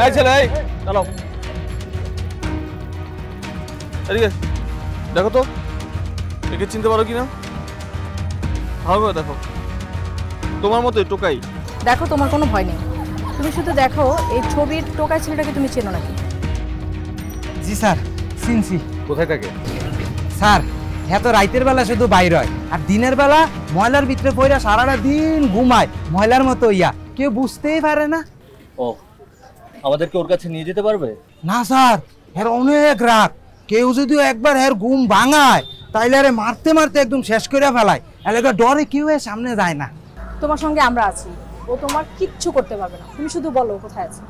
এই ছেলে এই চলো এদিকে দেখো তো একে চিনতে পারো কিনা ভালো করে দেখো তোমার মতোই টোকাই দেখো তোমার কোনো ভয় নেই তুমি শুধু দেখো এই ছবির টোকাই ছেলেটাকে তুমি চেনো নাকি জি স্যার চিনছি। কোথায় থাকে স্যার এত রাইতের বেলা শুধু বাইর হয় আর দিনের বেলা ময়লার ভিতরে পড়া সারাটা দিন ঘুমায় ময়লার মতো ইয়া কেউ বুঝতেই পারে না। ও আমাদেরকে ওর কাছে নিয়ে যেতে পারবে? না স্যার এর অনেক রাগ কেউ যদি একবার এর ঘুম ভাঙায় তাইলে আরে মারতে মারতে একদম শেষ করে ফেলায় এলাকা ডরে কেউ এর সামনে যায় না। তোমার সঙ্গে আমরা আছি ও তোমার কিচ্ছু করতে পারবে না তুমি শুধু বলো কোথায় আছে।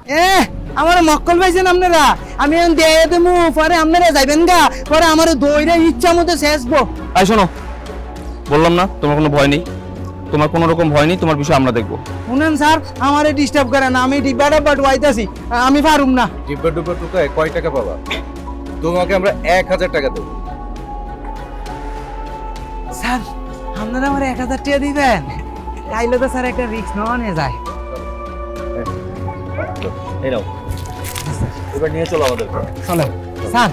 আমার মক্কল পাইছেন আপনারা আমি এখন দিয়ে দেবো পরে আপনারা যাইবেন গা পরে আমার দইরে ইচ্ছা মতো শেষবো। এই শোনো বললাম না তোমার কোনো ভয় নেই তোমার কোনো রকম ভয় নেই তোমার বিষয় আমরা দেখবো। শুনেন স্যার আমারে ডিস্টার্ব করেন আমি ডিব্বাটা বাটওয়াইতাছি আমি পারুম না। ডিব্বা ডুব্বা টোকায় কয় টাকা পাবা? তোমাকে আমরা 1000 টাকা দেবো। স্যার আপনারা আমার 1000 টাকা দিবেন তাইলে তো স্যার একটা রিস্ক নেওয়া নিয়ে যায়। এই নাও এবার নিয়ে চলো আমাদের চলো স্যার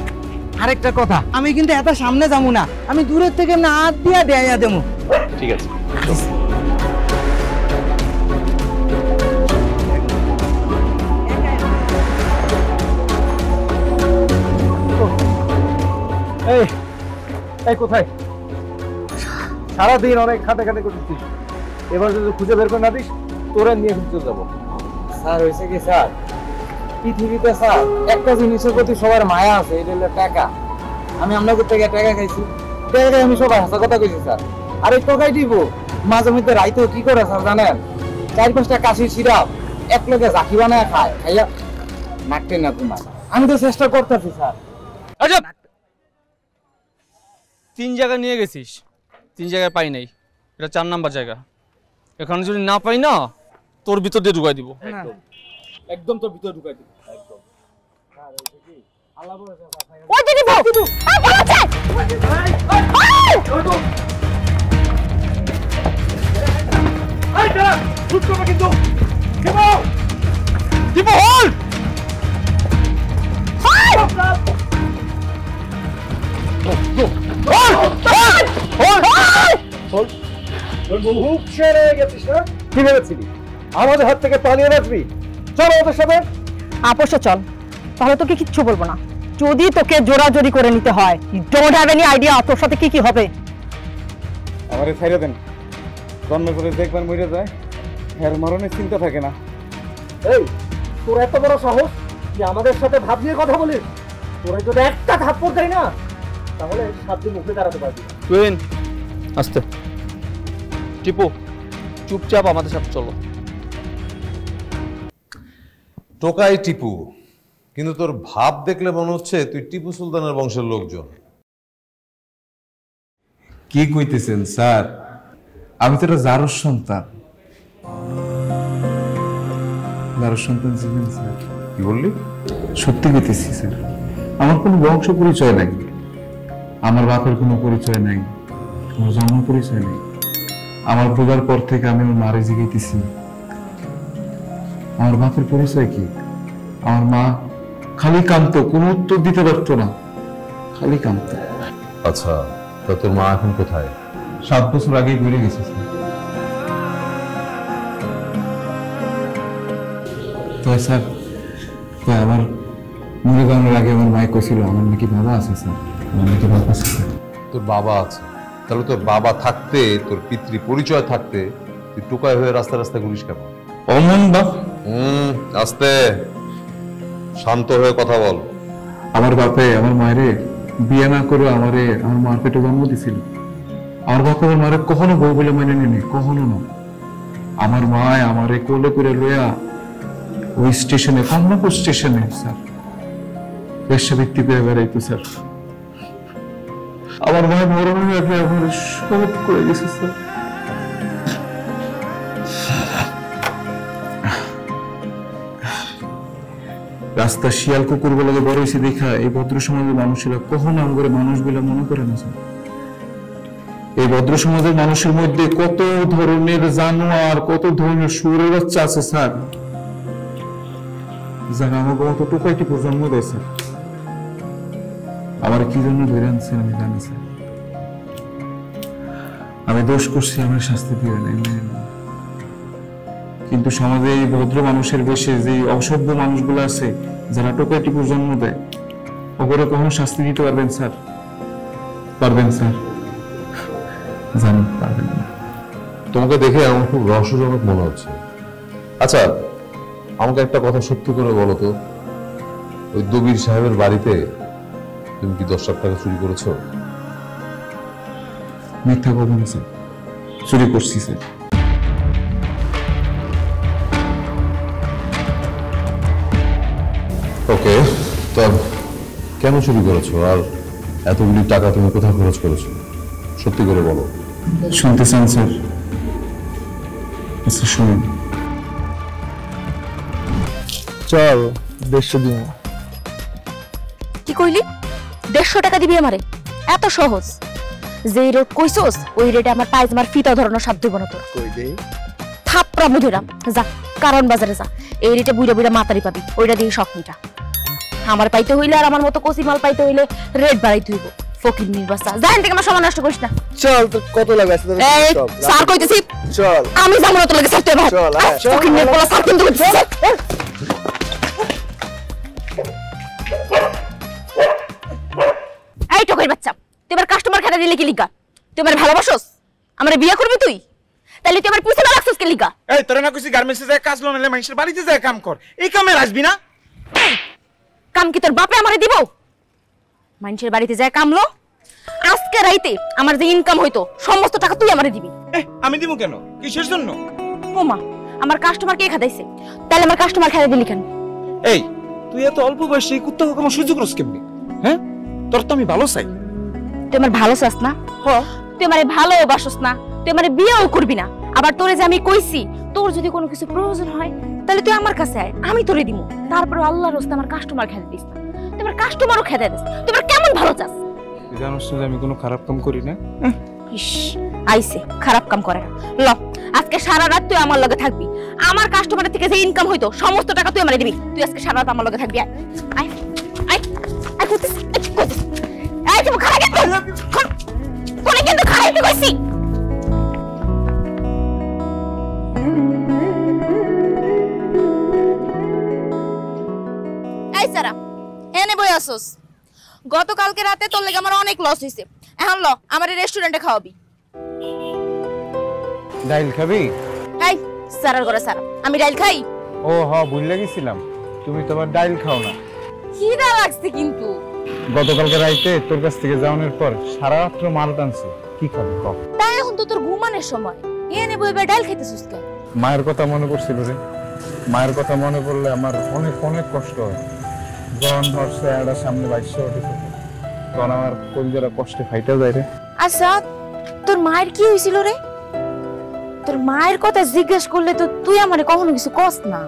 আরেকটা কথা আমি কিন্তু এত সামনে যাবো না আমি দূরের থেকে না হাত দিয়া দেয়া দেবো। ঠিক আছে এই এই কোথায় সারাদিন অনেক খাটাখাটি করতেছিস এবার যদি খুঁজে বের করে না দিস তোরা নিয়ে খুঁজতে যাবো। স্যার হয়েছে কি স্যার পৃথিবীতে স্যার একটা জিনিসের প্রতি সবার মায়া আছে এটা হলো টাকা। আমি আপনাদের থেকে টাকা খাইছি টাকা আমি সবাই হাসা কথা কইছি স্যার আর এই টাকাই দিব মাঝে মধ্যে রাইতেও কি করে স্যার জানেন 4-5টা কাশির সিরাপ এক লোকে জাকি বানায় খায় খাইয়া নাকটে না ঘুমায় আমি তো চেষ্টা করতেছি স্যার। আচ্ছা 3 জায়গায় নিয়ে গেছিস 3 জায়গায় পাই নাই এটা 4 নাম্বার জায়গা এখানে যদি না পাই না তোর ভিতর দিয়ে ঢুকাই দিব একদম তোর ভিতর ঢুকাই দিব একদম। ওই যে দিব পালাচ্ছে এই দাঁড়া শুট করবে কিন্তু দিব দিব হল কি ভেবেছিলি আমাদের হাত থেকে পালিয়ে বাঁচবি? চল ওদের সাথে আপোষে চল তাহলে তোকে কিচ্ছু বলবো না যদি তোকে জোরাজোরি করে নিতে হয় ডোন্ট হ্যাভ এনি আইডিয়া তোর সাথে কি কি হবে। আমারে ছাইড়া দেন জন্ম করে দেখবার মরে যায় এর মরণের চিন্তা থাকে না। এই তোর এত বড় সাহস যে আমাদের সাথে ভাব নিয়ে কথা বলিস তোরা যদি একটা থাপ্পড় দেয় না তাহলে 7 দিন মুখে দাঁড়াতে পারবি না। টুইন আস্তে টিপু চুপচাপ আমাদের সাথে চলো। টোকাই টিপু কিন্তু তোর ভাব দেখলে মনে হচ্ছে তুই টিপু সুলতানের বংশের লোকজন। কি কইতেছেন স্যার আমি তো জারুর সন্তান। জারুর সন্তান ছিলেন স্যার। কি বললি? সত্যি কইতেছি স্যার আমার কোনো বংশ পরিচয় নাই আমার বাপের কোনো পরিচয় নাই আমার জন্ম পরিচয় নেই। আমার বোঝার পর থেকে আমি আমার মারে জিগাইতেছি আমার বাপের পরিচয় কি। আমার মা খালি কাঁদতো কোনো উত্তর দিতে পারতো না খালি কাঁদতো। আচ্ছা তা তোর মা এখন কোথায়? 7 বছর আগেই ঘুরে গেছে স্যার। তো স্যার আমার মরে যাওয়ার আগে আমার মায়ে কইছিল আমার নাকি বাবা আছে স্যার আমার নাকি বাবা আছে স্যার। তোর বাবা আছে তাহলে তোর বাবা থাকতে তোর পিতৃ পরিচয় থাকতে তুই টোকাই হয়ে রাস্তা রাস্তা ঘুরিস কেন? অমন বাপ আস্তে শান্ত হয়ে কথা বল। আমার বাপে আমার মায়েরে বিয়ে না করে আমারে আমার মার পেটে জন্ম দিছিল। আমার বাপ আমার মারে কখনো বউ বলে মেনে নেনি কখনো না। আমার মায় আমারে কোলে করে লইয়া ওই স্টেশনে কমলাপুর স্টেশনে স্যার বেশ্যাবৃত্তি পেয়ে বেড়াইতো স্যার। আমার মা মরণের আগে আমার সব করে গেছে স্যার। রাস্তা শিয়াল কুকুর বলে বড় হয়েছে দেখা এই ভদ্র সমাজের মানুষেরা কখনো আমগরে মানুষ বলে মনে করে না স্যার। এই ভদ্র সমাজের মানুষের মধ্যে কত ধরনের জানোয়ার কত ধরনের শুয়োরের বাচ্চা আছে স্যার। যারা আমাকে মতো টোকাইটি প্রজন্ম দেয় স্যার। আমার কি জন্য ধরে আনছেন আমি জানি স্যার। আমি দোষ করছি, আমার শাস্তি দিয়ে নেই, কিন্তু সমাজে এই ভদ্র মানুষের বেশে যে অসভ্য মানুষগুলো আছে যারা টোকাইটি প্রজন্ম দেয়, ওগুলো কখনো শাস্তি দিতে পারবেন স্যার? পারবেন স্যার? জানি পারবেন না। তোমাকে দেখে আমার খুব রহস্যজনক মনে হচ্ছে। আচ্ছা, আমাকে একটা কথা সত্যি করে বলো তো, ওই দবির সাহেবের বাড়িতে তুমি কি 10 লাখ টাকা চুরি করেছো? মিথ্যা বলবো না স্যার, চুরি করছি স্যার। ওকে, তো কেন চুরি করেছো আর এতগুলি টাকা তুমি কোথায় খরচ করেছো? সত্যি করে বলো। শুনতে চান স্যার? আচ্ছা শুনুন। চল 150 দিব। কি কইলি? 150 টাকা দিবি আমারে? এত সহজ? যে রেট কইছস ওই রেটে আমার পায়জামার ফিতা ধরানোর সাধ্য হইব না তোর। কই দে থাপড়া মুধুরাম যা কারণ বাজারে যা, এই রেটে বুইড়া বুইড়া মাতারি পাবি, ওইটা দিয়ে শখ মিটা। আমার পাইতে হইলে আর আমার মতো কচি মাল পাইতে হইলে রেট বাড়াইতে হইব। ফকির নির্বাচন যা, এখান থেকে আমার সময় নষ্ট করিস না। চল, তো কত লাগে আছে? এই স্যার কইতেছি চল। আমি যাবো না তোর লাগে সাথে ভাই। চল ফকির নির্বাচন স্যার কিন্তু এই টোকের বাচ্চা, তুই আমার কাস্টমার খেতে দিলে কি লিগা? তুই আমার ভালোবাসোস? আমারে বিয়ে করবি তুই? তাহলে তুই আমার পিছনে লাগছস কি লিগা? এই তোরা না কইছি গার্মেন্টসে যায় কাজ লো, নালে মানুষের বাড়িতে যায় কাম কর, এই কামে আসবি না? কাম কি তোর বাপে আমারে দিব? মানুষের বাড়িতে যায় কামলো, আজকে রাইতে আমার যে ইনকাম হইতো সমস্ত টাকা তুই আমারে দিবি। আমি দিব কেন? কিসের জন্য? ওমা, আমার কাস্টমার কে খাদাইছে? তাহলে আমার কাস্টমার খাইয়ে দিলি কেন? এই তুই এত অল্প বয়সে এই কুত্তা কোন সুযোগ রস কেমনে? হ্যাঁ, তোর তো আমি ভালো চাই। তুই আমার ভালো চাস না? তুই আমারে ভালোবাসস না, তুই আমারে বিয়েও করবি না। আবার তোরে যে আমি কইছি তোর যদি কোনো কিছু প্রয়োজন হয় তাহলে তুই আমার কাছে আয়, আমি তোরে দিমু। তারপরে আল্লাহর রাস্তায় আমার কাস্টমার খেতে দিস না, তুই আমার কাস্টমারও খেতে দিস। তুই আমার কেমন ভালো চাস? তুই জানোস যে আমি কোনো খারাপ কাম করি না। ইস, আইছে খারাপ কাম করে না। ল, আজকে সারা রাত তুই আমার লগে থাকবি। আমার কাস্টমারের থেকে যে ইনকাম হইতো সমস্ত টাকা তুই আমারে দিবি। তুই আজকে সারা রাত আমার লগে থাকবি। আয় আয় আয় আয় করতেছ করতেছ। এই তুমি খারাপ কেন? তোরে কিন্তু খারাপ কইছি। এই সারা, এনে বই আসোস। গতকালকে রাতে তোর লেগে আমার অনেক লস হইছে। এখন ল, আমার রেস্টুরেন্টে খাওয়াবি। ডাইল খাবি? এই সারার ঘরে সারা, আমি ডাইল খাই? ও হ, ভুলে গেছিলাম, তুমি তোমার ডাইল খাও না। খিদা লাগছে কিন্তু। গতকালকে রাইতে তোর কাছ থেকে যাওয়ানোর পর সারা রাত্র মাল টানছে, কি খাবি কম? তাই এখন তো তোর ঘুমানোর সময়, এনে বইবে ডাইল খাইতেছিস কেন? মায়ের কথা মনে পড়ছিল রে। মায়ের কথা মনে পড়লে আমার অনেক অনেক কষ্ট হয়। যখন ধরছে একটা সামনে বাইশে উঠেছে, তখন আমার কলিজারা কষ্টে ফাইটা যায় রে। আচ্ছা, তোর মায়ের কি হয়েছিল রে? তোর মায়ের কথা জিজ্ঞেস করলে তো তুই আমারে কখনো কিছু কস না।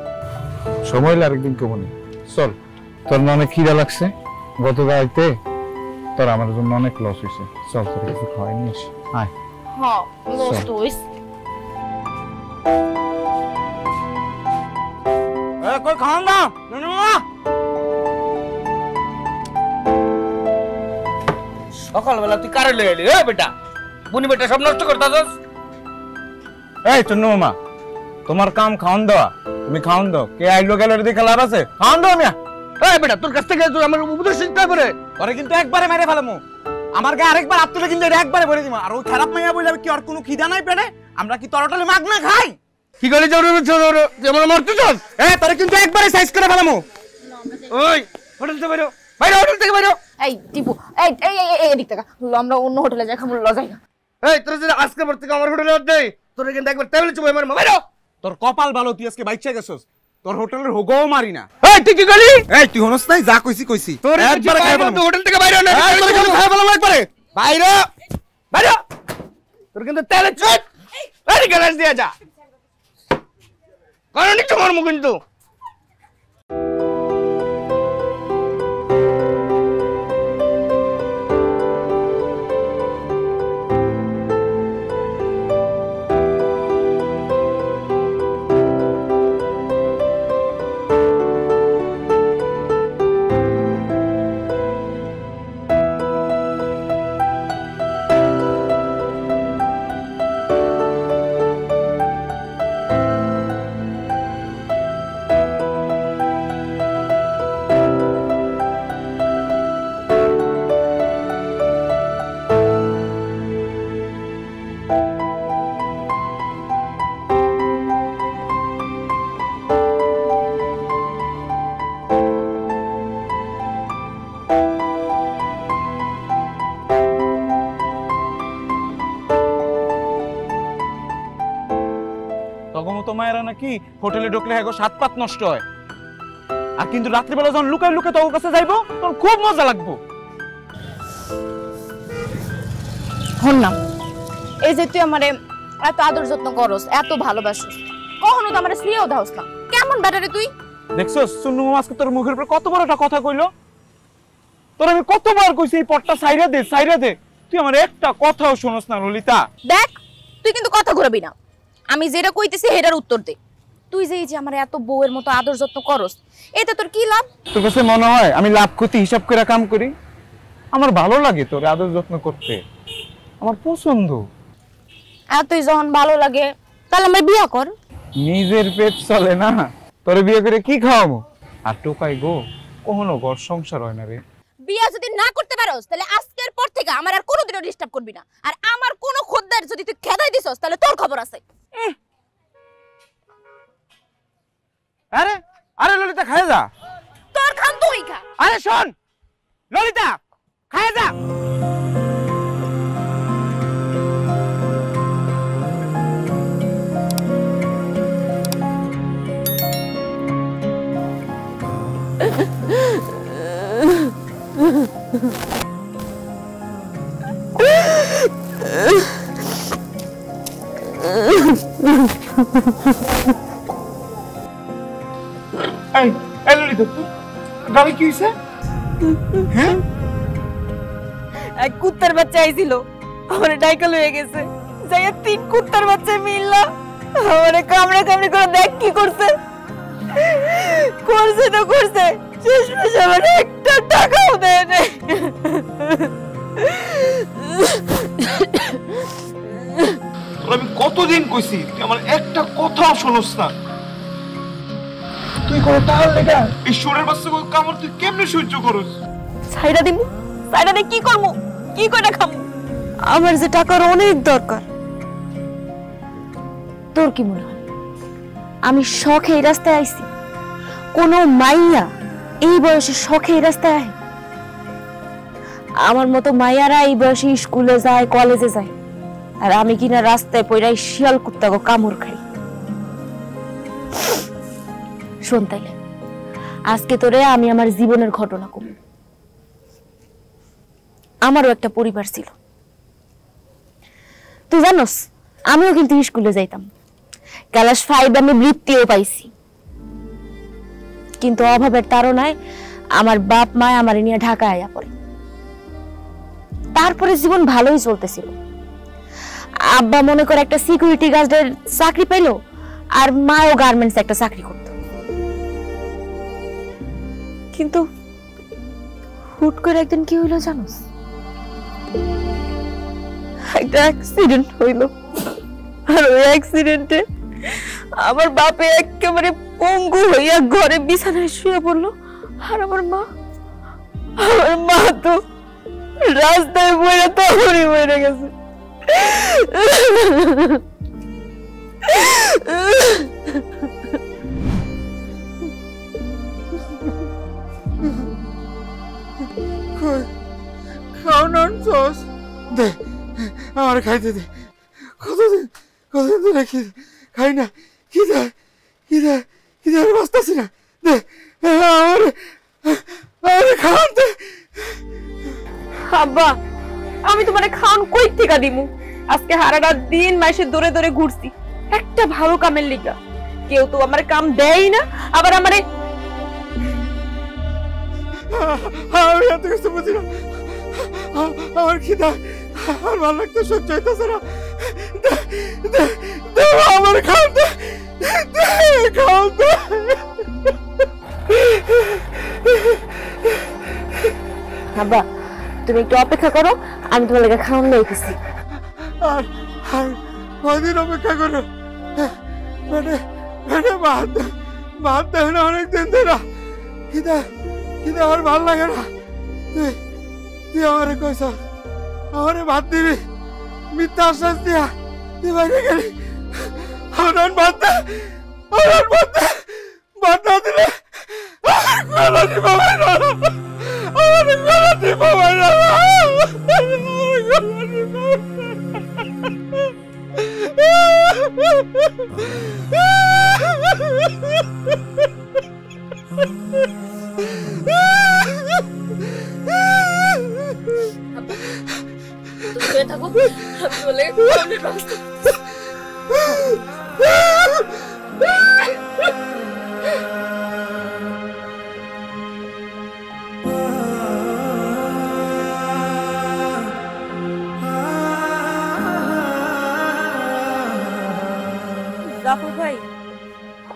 সময় হলে আরেকদিন কমনি। চল, তোর না অনেক খিদা লাগছে, গত রাইতে তোর আমার জন্য অনেক লস হয়েছে। চল, তোর কিছু খাওয়াই নিস। আয়। হ্যাঁ, লস তো হইছে। কই খাওয়ান না? সকালবেলা তুই কারে লয়ে এলি? এই বেটা, বুনি বেটা সব নষ্ট করতাছস। এই তন্নু মামা, তোমার কাম খাওয়ান দেওয়া, তুমি খাওয়ান দাও। কে আইলো গেল দেখে লাভ আছে? খাওয়ান দাও মিয়া। এই বেটা, তোর কাছ থেকে তুই আমার উপদেশ শিখতে পারে। ওরে কিন্তু একবারে মেরে ফেলামু। আমার গায়ে আরেকবার হাত তুলে কিন্তু একবারে ভরে দিমু। আর ওই খারাপ মাইয়া বইলা কি আর কোনো খিদা নাই পেটে? আমরা কি তরটালে মাগনা খাই? কি করে তুই আমার মরতেছস? তোরে কিন্তু একবারে সাইজ করে ফেলামু। ওই হোটেল থেকে বাইরো, বাইরো হোটেল থেকে বাইরো। এই টিপু, এই এই এই এদিক থেকে আমরা অন্য হোটেলে যাই, খামু লজাই না। এই তোর যদি আজকে পর থেকে আমার হোটেলে আর দেই, তোর কিন্তু একবার টেবিলে চুবাই মারমু। বাইরো। তোর কপাল ভালো, তুই আজকে বাইচা গেছস। তোর হোটেলের হোগও মারি না। এই তুই কি করলি? এই তুই হনস নাই? যা কইছি কইছি। তোর একবার খাই বলবো, তুই হোটেল থেকে বাইরে না। তোর কিন্তু খাই বলবো একবারে। বাইরে বাইরে। তোর কিন্তু তেলে চুট। এই গ্যালাস দিয়া যা। কারণ একটু মারমু কিন্তু। কি হোটেলে ঢুকলে হ্যাঁ সাত পাত নষ্ট হয়, আর কিন্তু রাত্রিবেলা যখন লুকায় লুকায় তোর কাছে যাইবো তখন খুব মজা লাগবো। হন না, এই যে তুই আমারে এত আদর যত্ন করস, এত ভালোবাসিস, কখনো তো আমারে স্নেহ দাওস না, কেমন ব্যাটারে তুই? দেখছস সুন্নু মামা আজকে তোর মুখের উপর কত বড় একটা কথা কইলো। তোর আমি কতবার কইছি এই পটটা সাইরা দে সাইরা দে, তুই আমার একটা কথাও শুনস না ললিতা। দেখ তুই কিন্তু কথা ঘুরাবি না, আমি যেটা কইতেছি সেটার উত্তর দে। তুই যে এই যে আমার এত বউয়ের মতো আদর যত্ন করস, এতে তোর কি লাভ? তোর কাছে মনে হয় আমি লাভ ক্ষতি হিসাব করে কাম করি? আমার ভালো লাগে তোর আদর যত্ন করতে, আমার পছন্দ। এতই যখন ভালো লাগে তাহলে আমরা বিয়ে কর। নিজের পেট চলে না, তোরে বিয়ে করে কি খাওয়াবো? আর টোকাই গো কখনো ঘর সংসার হয় না রে। বিয়ে যদি না করতে পারোস তাহলে আজকের পর থেকে আমার আর কোনোদিনও ডিস্টার্ব করবি না, আর আমার কোনো খদ্দের যদি তুই খেদাই দিছস তাহলে তোর খবর আছে। আরে আরে ললিতা খায় যা, তোর খান তুই খা। আরে শোন ললিতা খায় যা। এক কুত্তার বাচ্চা আইছিল, আমার ডাইকাল হয়ে গেছে, যাইয়া 3 কুত্তার বাচ্চা মিললা আমারে কামড়া কামড়ি করে দেখ কি করছে। করছে তো করছে, শেষমেশ আমার একটা টাকাও দেয় নাই। আমি কতদিন কইছি তুই আমার একটা কথাও শুনস না। তুই করে তাহলে এই শরীরের বাচ্চা কামড় তুই কেমনে সহ্য করস? ছাইরা দিমু, ছাইরা দিয়ে কি করমু, কি কইরা খামু? আমার যে টাকার অনেক দরকার। তোর কি মনে হয় আমি শখে এই রাস্তায় আইছি? কোন মাইয়া এই বয়সে শখে এই রাস্তায় আয়? আমার মতো মাইয়ারা এই বয়সে স্কুলে যায়, কলেজে যায়, আর আমি কিনা রাস্তায় পইরাই শিয়াল কুত্তাকে কামড় খাই। শোন তাইলে আজকে তোরে আমি আমার জীবনের ঘটনা কম। আমারও একটা পরিবার ছিল, তুই জানোস আমিও কিন্তু স্কুলে যাইতাম, ক্লাস 5 আমি বৃত্তিও পাইছি, কিন্তু অভাবের তাড়নায় আমার বাপ মা আমার নিয়ে ঢাকা আয়া পড়ে। তারপরে জীবন ভালোই চলতেছিল, আব্বা মনে করে একটা সিকিউরিটি গার্ডের চাকরি পেলো, আর মাও গার্মেন্টস একটা চাকরি করত। কিন্তু হুট করে একদিন কি হইলো জানোস? একটা অ্যাক্সিডেন্ট হইলো, আর ওই অ্যাক্সিডেন্টে আমার বাপে একেবারে পঙ্গু হইয়া ঘরে বিছানায় শুয়ে পড়লো, আর আমার মা তো রাস্তায় পড়ে তখনই মরে গেছে। খাওয়ানো আনছস? দে আমার খাইতে দে, কতদিন ধরে খাই না, খিদে আর বাঁচতেছি না, দে আমার খাওয়ান দে। আব্বা আমি তোমারে খাওয়ান কই থেকে দিমু? আজকে সারাটা দিন মাইসে দৌড়ে দৌড়ে ঘুরছি একটা ভালো কামের লিগা, কেউ তো আমার কাম দেয় না, আবার আমারে আমি এত কিছু বুঝি না, আমার খিদা আর ভালো লাগতে সহ্য হইতেছে না, আমার খাওয়ান দে, খাওয়ান দে। আব্বা তুমি একটু অপেক্ষা করো, আমি তোমার লাগা খাওয়ান লইতেছি। আর কদিন অপেক্ষা করো? মানে ভাত দেয় না অনেকদিন ধরে, খিদা আমার ভাল লাগে না। তুই আমারে কইস আমারে ভাত দিবি, মিথ্যা আশ্বাস দিয়া তুই বাইরে গেলি, ভাত না দিলে তুমি থাকো, আমি বলে ব্যবস্থা জাফর ভাই,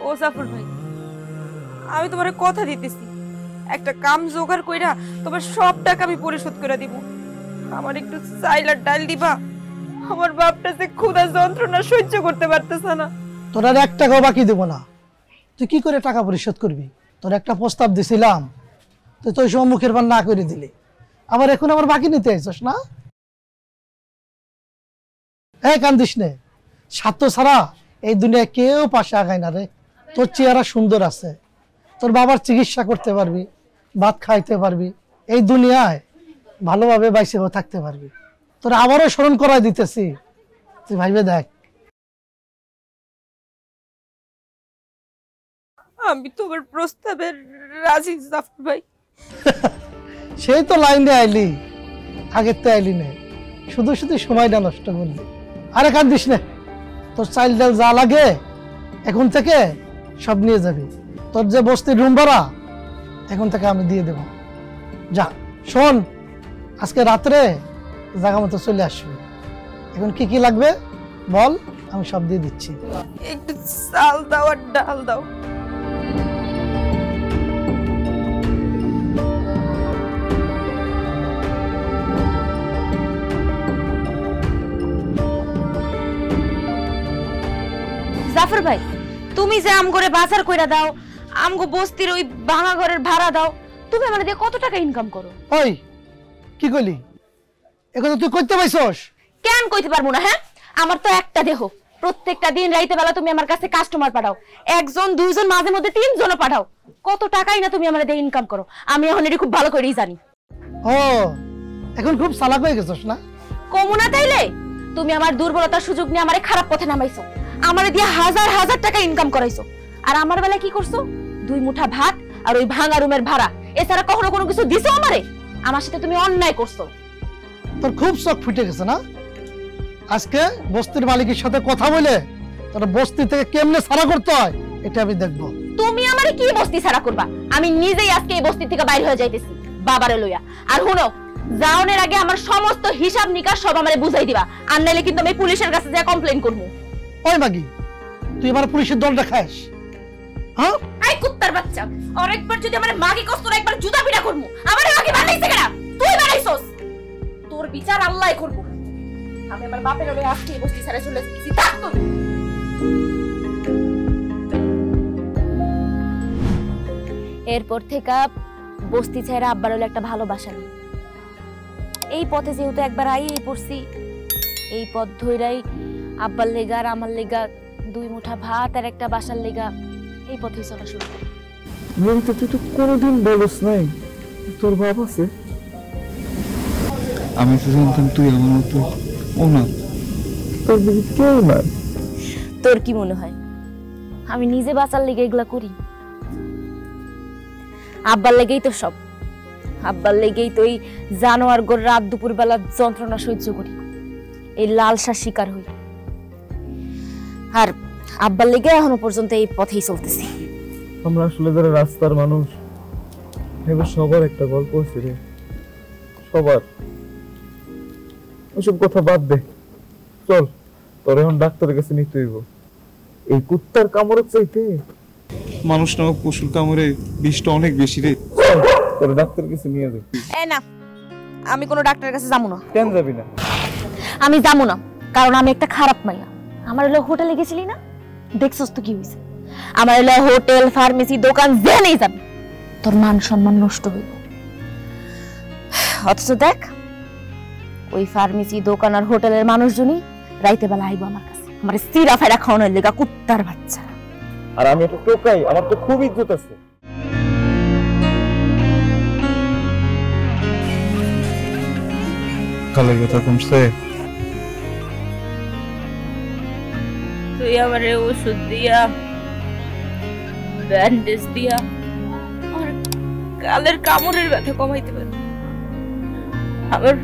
ও জাফর ভাই, আমি তোমার কথা দিতেছি, একটা কাম জোগাড় কইরা তোমার সব টাকা আমি পরিশোধ করে দিব। আমার একটু চাইল আর ডাল দিবা, আমার বাপটা যে ক্ষুধা যন্ত্রণা সহ্য করতে পারতেছে না। তোর আর 1 টাকাও বাকি দেব না। তুই কি করে টাকা পরিশোধ করবি? তোর একটা প্রস্তাব দিছিলাম, তুই তো ওই সময় মুখের পান না করে দিলি, আবার এখন আমার বাকি নিতে আইছস না? কান্দিস নে, স্বার্থ ছাড়া এই দুনিয়ায় কেউ পাশে আগায় না রে। তোর চেহারা সুন্দর আছে, তোর বাবার চিকিৎসা করতে পারবি, ভাত খাইতে পারবি, এই দুনিয়ায় ভালোভাবে বাইসেও থাকতে পারবি। তোর আবারও স্মরণ করাই দিতেছি, তুই ভাইবে দেখ। আমি তোমার প্রস্তাবে রাজি জাফর ভাই। সেই তো লাইনে আইলি, আগের তো আইলি না, শুধু শুধু সময়টা নষ্ট করলি। আরে কান্দিস না, তোর চাইল ডাল যা লাগে এখন থেকে সব নিয়ে যাবি। তোর যে বস্তির রুম ভাড়া এখন থেকে আমি দিয়ে দেব। যা, শোন, আজকে রাত্রে জায়গা মতো চলে আসবি। এখন কি কি লাগবে বল, আমি সব দিয়ে দিচ্ছি। একটু চাল দাও আর ডাল দাও। জাফর ভাই, তুমি যে আমগরে বাজার কইরা দাও, আমগো বস্তির ওই ভাঙা ঘরের ভাড়া দাও, তুমি আমারে দিয়ে কত টাকা ইনকাম করো? ওই কি কইলি? একথা তুই কইতে পাইছস? কেন কইতে পারবো না? হ্যাঁ, আমার তো একটা দেহ, প্রত্যেকটা দিন রাইতে বেলা তুমি আমার কাছে কাস্টমার পাঠাও, 1 জন 2 জন, মাঝে মধ্যে 3 জনও পাঠাও। কত টাকাই না তুমি আমারে দিয়ে ইনকাম করো, আমি এখন এটি খুব ভালো করেই জানি। ও, এখন খুব চালাক হয়ে গেছস না? কমুনা তাইলে তুমি আমার দুর্বলতার সুযোগ নিয়ে আমারে খারাপ পথে নামাইছো, আমারে দিয়ে হাজার হাজার টাকা ইনকাম করাইছো, আর আমার বেলা কি করছো? 2 মুঠা ভাত আর ওই ভাঙা রুমের ভাড়া, এছাড়া কখনো কোনো কিছু দিছো আমারে? আমার সাথে তুমি অন্যায় করছো। তোর খুব চোখ ফুটে গেছে না? আজকে বস্তির মালিকের সাথে কথা বলে তোর বস্তি থেকে কেমনে ছাড়া করতে হয় এটা আমি দেখবো। তুমি আমারে কি বস্তি ছাড়া করবা? আমি নিজেই আজকে এই বস্তি থেকে বাইরে হয়ে যাইতেছি বাবারে লইয়া। আর শুনো, যাওনের আগে আমার সমস্ত হিসাব নিকাশ সব আমারে বুঝাই দিবা, আর নাইলে কিন্তু আমি পুলিশের কাছে যা কমপ্লেইন করব। ওই মাগি, তুই আমার পুলিশের দল দেখাস? হ্যাঁ, এই কুত্তার বাচ্চা, আরেকবার যদি আমারে মাগি কষ্ট তোর একবার জুতা পিটা করব। আমারে মাগি বানাইছে কেন? তুই বানাইছস, তোর বিচার আল্লাহই করব। আমি আমার বাপের লইয়া আজকে এই বস্তি ছেড়ে চলে যাচ্ছি। থাক তুই। এরপর থেকে বস্তি ছেড়ে আব্বার হলো একটা ভালোবাসা নেই। এই পথে যেহেতু একবার আইই পড়ছি, এই পথ ধইরাই আব্বার লেগা আর আমার লেগা 2 মুঠা ভাত আর একটা বাসার লেগা এই পথে চলা শুরু করি। মমিতা, তুই তো কোনোদিন বলস নাই তোর বাপ আছে। আমি তো জানতাম তুই আমার মতো অনাথ, তোর বুঝি কেউ না। তোর কি মনে হয় আমি নিজে বাঁচার লেগে এগুলা করি? আব্বার লেগেই তো সব, আব্বার লেগেই তো এই জানোয়ার গোর রাত দুপুর বেলা যন্ত্রণা সহ্য করি, এই লালসার শিকার হই। আর আব্বার লেগে এখনো পর্যন্ত এই পথেই চলতেছি। আমরা আসলে যারা রাস্তার মানুষ, এবার সবার একটা গল্প আছে রে, সবার। ওইসব কথা বাদ দে, চল তোর এখন ডাক্তারের কাছে নিতে হইব। এই কুত্তার কামড়ের চাইতে মানুষ নামক পশুর কামড়ে বিষটা অনেক বেশি রে। তোর ডাক্তারের কাছে নিয়ে যাবে। না, আমি কোনো ডাক্তারের কাছে যাবো না। কেন যাবি না? আমি যাবো না, কারণ আমি একটা খারাপ মাইয়া। আমার হলো হোটেলে গেছিলি না, দেখছস তো কি হয়েছে? আমার হলো হোটেল, ফার্মেসি, দোকান যেখানেই যাবি তোর মান সম্মান নষ্ট হইব। অথচ দেখ, ওই ফার্মেসি, দোকান আর হোটেলের মানুষজনই রাইতে বেলা আইব আমার কাছে, আমার সিরা ফেরা খাওয়ানোর লেগা, কুত্তার বাচ্চা। আর আমি একটা টোকাই, আমার তো খুব ইজ্জত আছে। কালের কথা কমছে? তুই আমারে ওষুধ দিয়া ব্যান্ডেজ দিয়া আমার গালের কামড়ের ব্যথা কমাইতে পারবি? আমার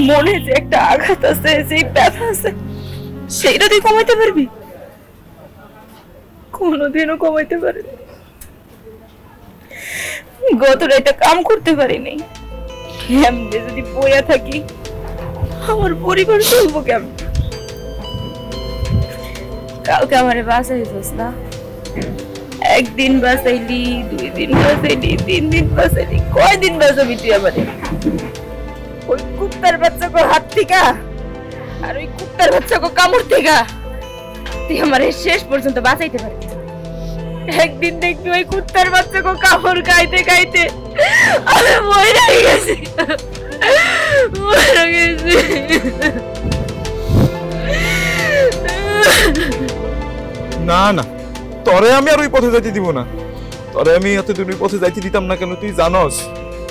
মনে যে একটা আঘাত আছে, যে ব্যথা আছে, সেইটা তুই কমাইতে পারবি? কোনোদিনও কমাইতে পারবি? গত রাতে কাম করতে পারিনি, এমনি যদি বইয়া থাকি আমার পরিবার চলবো কেমন? কালকে আমারে বাঁচাইছিস না, একদিন বাঁচাইলি, 2 দিন বাঁচাইলি, 3 দিন বাঁচাইলি, কয়দিন বাঁচাবি তুই আমারে? ওই কুত্তার বাচ্চাকে হাত থেকে আর ওই কুত্তার বাচ্চাকে কামড় থেকে তুই আমারে শেষ পর্যন্ত বাঁচাইতে পারবি? একদিন দেখবি ওই কুত্তার বাচ্চাকে কামড় খাইতে খাইতে আমি মরে গেছি, মরে গেছি। না না, তরে আমি আর ওই পথে যাইতে দিব না। তরে আমি এতদিন ওই পথে যাইতে দিতাম না কেন তুই জানস?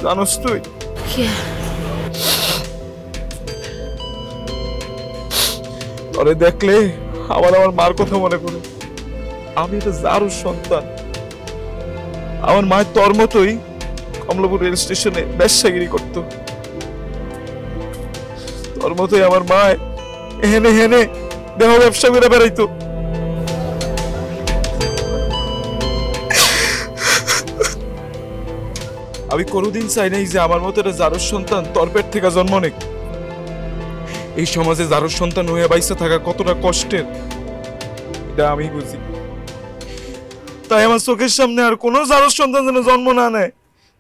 জানস তুই তরে দেখলে আমার মার কথা মনে পড়ে। আমি এটা জারুর সন্তান। আমার মায়ের তোর মতোই কমলাপুর রেল স্টেশনে ব্যবসাগিরি করত। তোর মতোই আমার মায় হেনে হেনে দেহ ব্যবসা করে বেড়াইতো। আমি কোনোদিন চাই নাই যে আমার মতো একটা জারুর সন্তান তোর পেট থেকে জন্ম নেক। এই সমাজে জারুর সন্তান হয়ে বাইসা থাকা কতটা কষ্টের এটা আমি বুঝি। তাই আমার চোখের সামনে আর কোনো জারুর সন্তান যেন জন্ম না নেয়,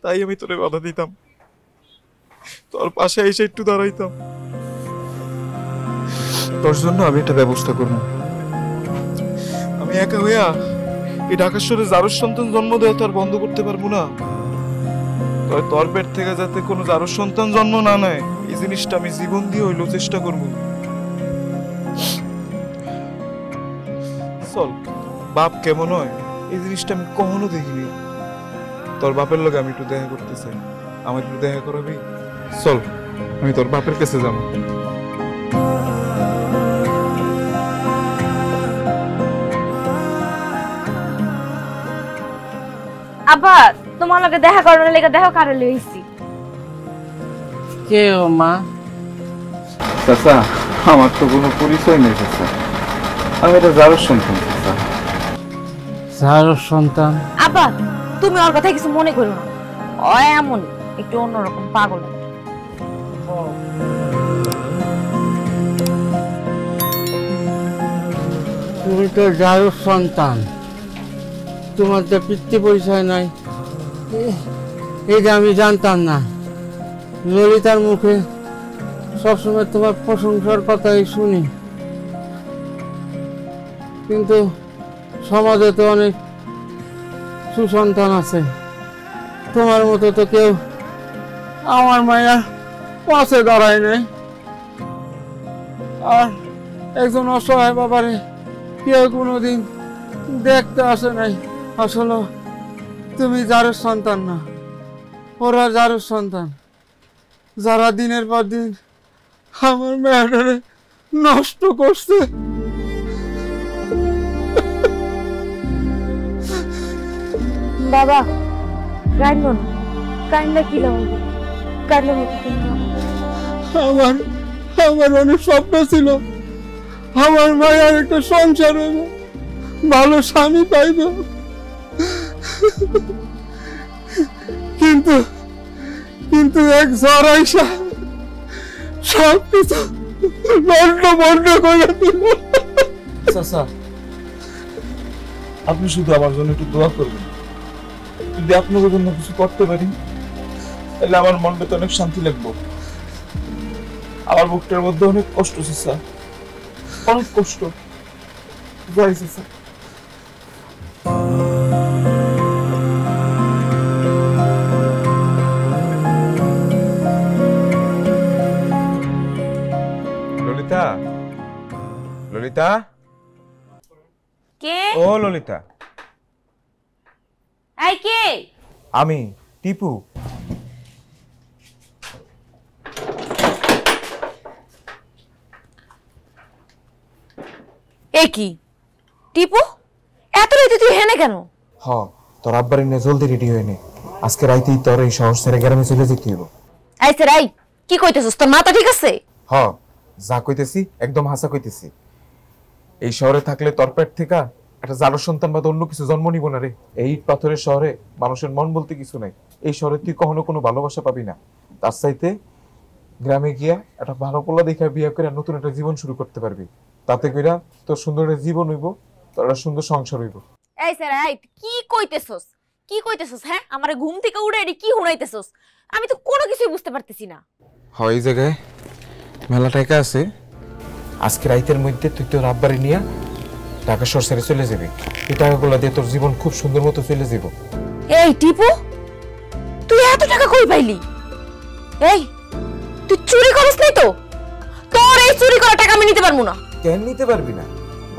তাই আমি তোরে বাধা দিতাম, তোর পাশে এসে একটু দাঁড়াইতাম। তোর জন্য আমি একটা ব্যবস্থা করব। আমি একা হইয়া এই ঢাকা শহরে জারুর সন্তান জন্ম দেওয়া তো আর বন্ধ করতে পারবো না। তবে তোর পেট থেকে যাতে কোনো জারুর সন্তান জন্ম না নেয়, এই জিনিসটা আমি জীবন দিয়ে হইলেও চেষ্টা করব। চল, বাপ কেমন হয় এই জিনিসটা আমি কখনো দেখিনি। তোর বাপের লগে আমি একটু দেখা করতে চাই, আমার একটু দেখা করাবি? চল, আমি তোর বাপের কাছে যাবো। আব্বা, তোমার লগে দেখা করার লেগে দেখা কারে লইছি। কে ও মা? চাচা, আমার তো কোনো পরিচয় নেই চাচা, আমি এটা জারুর সন্তান। চাচা, জারুর সন্তান? আব্বা, তুমি ওর কথা কিছু মনে করো না, ও এমন একটু অন্যরকম পাগল। তুমি তো জারুর সন্তান, তোমার তো পিতৃ পরিচয় নাই, এটা আমি জানতাম না। ললিতার মুখে সবসময় তোমার প্রশংসার কথাই শুনি, কিন্তু সমাজে তো অনেক সুসন্তান আছে, তোমার মতো তো কেউ আমার মায়ের পাশে দাঁড়ায় নাই। আর একজন অসহায় বাবারে কেউ কোনোদিন দেখতে আসে নাই। আসলে তুমি জারুর সন্তান না, ওরা জারুর সন্তান, যারা দিনের পর দিন আমার মেয়েটারে নষ্ট করছে। বাবা, কাইন্ডো না, কাইন্ডা কি লাগবে? কাইন্ডা আমার অনেক স্বপ্ন ছিল, আমার মায়ের একটা সংসার হবে, ভালো স্বামী পাইব, কিন্তু কিন্তু এক ঝড় আইসা সব কিছু বন্ধ করে দিল। চাচা, আপনি শুধু আমার জন্য একটু দোয়া করবেন। যদি আপনাদের জন্য কিছু করতে পারি তাহলে আমার মনটাতে অনেক শান্তি লাগবে। আমার বুকটার মধ্যে অনেক কষ্ট চাচা, অনেক কষ্ট। যাই চাচা। ললিতা, ললিতা, কে? ও ললিতা। এই কে? আমি টিপু। এ কি টিপু, এত রাতে তুই হেনে কেন? হ, তোর আব্বার এনে জলদি রেডি হয়ে নে, আজকে রাইতেই তোর এই শহর ছেড়ে গ্রামে চলে যেতে হইব। এই স্যার এই কি কইতেছস, তোর মাথা ঠিক আছে? হ, যা কইতেছি একদম হাসা কইতেছি। এই শহরে থাকলে তোর পেট থেকে একটা জারো সন্তান বা অন্য কিছু জন্ম নিব না রে। এই পাথরের শহরে মানুষের মন বলতে কিছু নাই। এই শহরে তুই কখনো কোনো ভালোবাসা পাবি না। তার চাইতে গ্রামে গিয়া একটা ভালো পোলা দেখা বিয়ে করে নতুন একটা জীবন শুরু করতে পারবি। তাতে কইরা তোর সুন্দর একটা জীবন হইব, তোর একটা সুন্দর সংসার হইব। এই স্যার এই কি কইতেছস, কি কইতেছস? হ্যাঁ, আমারে ঘুম থেকে উঠে এডি কি হুনাইতেছস? আমি তো কোনো কিছুই বুঝতে পারতেছি না। হয় এই জায়গায় মেলা টাকা আছে, আজকে রাইতের মধ্যে তুই তোর আব্বারে নিয়ে ঢাকা শহর ছেড়ে চলে যাবি। এই টাকাগুলো দিয়ে তোর জীবন খুব সুন্দর মতো চলে যাব। এই টিপু, তুই এত টাকা কই পাইলি? এই তুই চুরি করিস নাই তো? তোর এই চুরি করা টাকা আমি নিতে পারবো না। কেন নিতে পারবি না?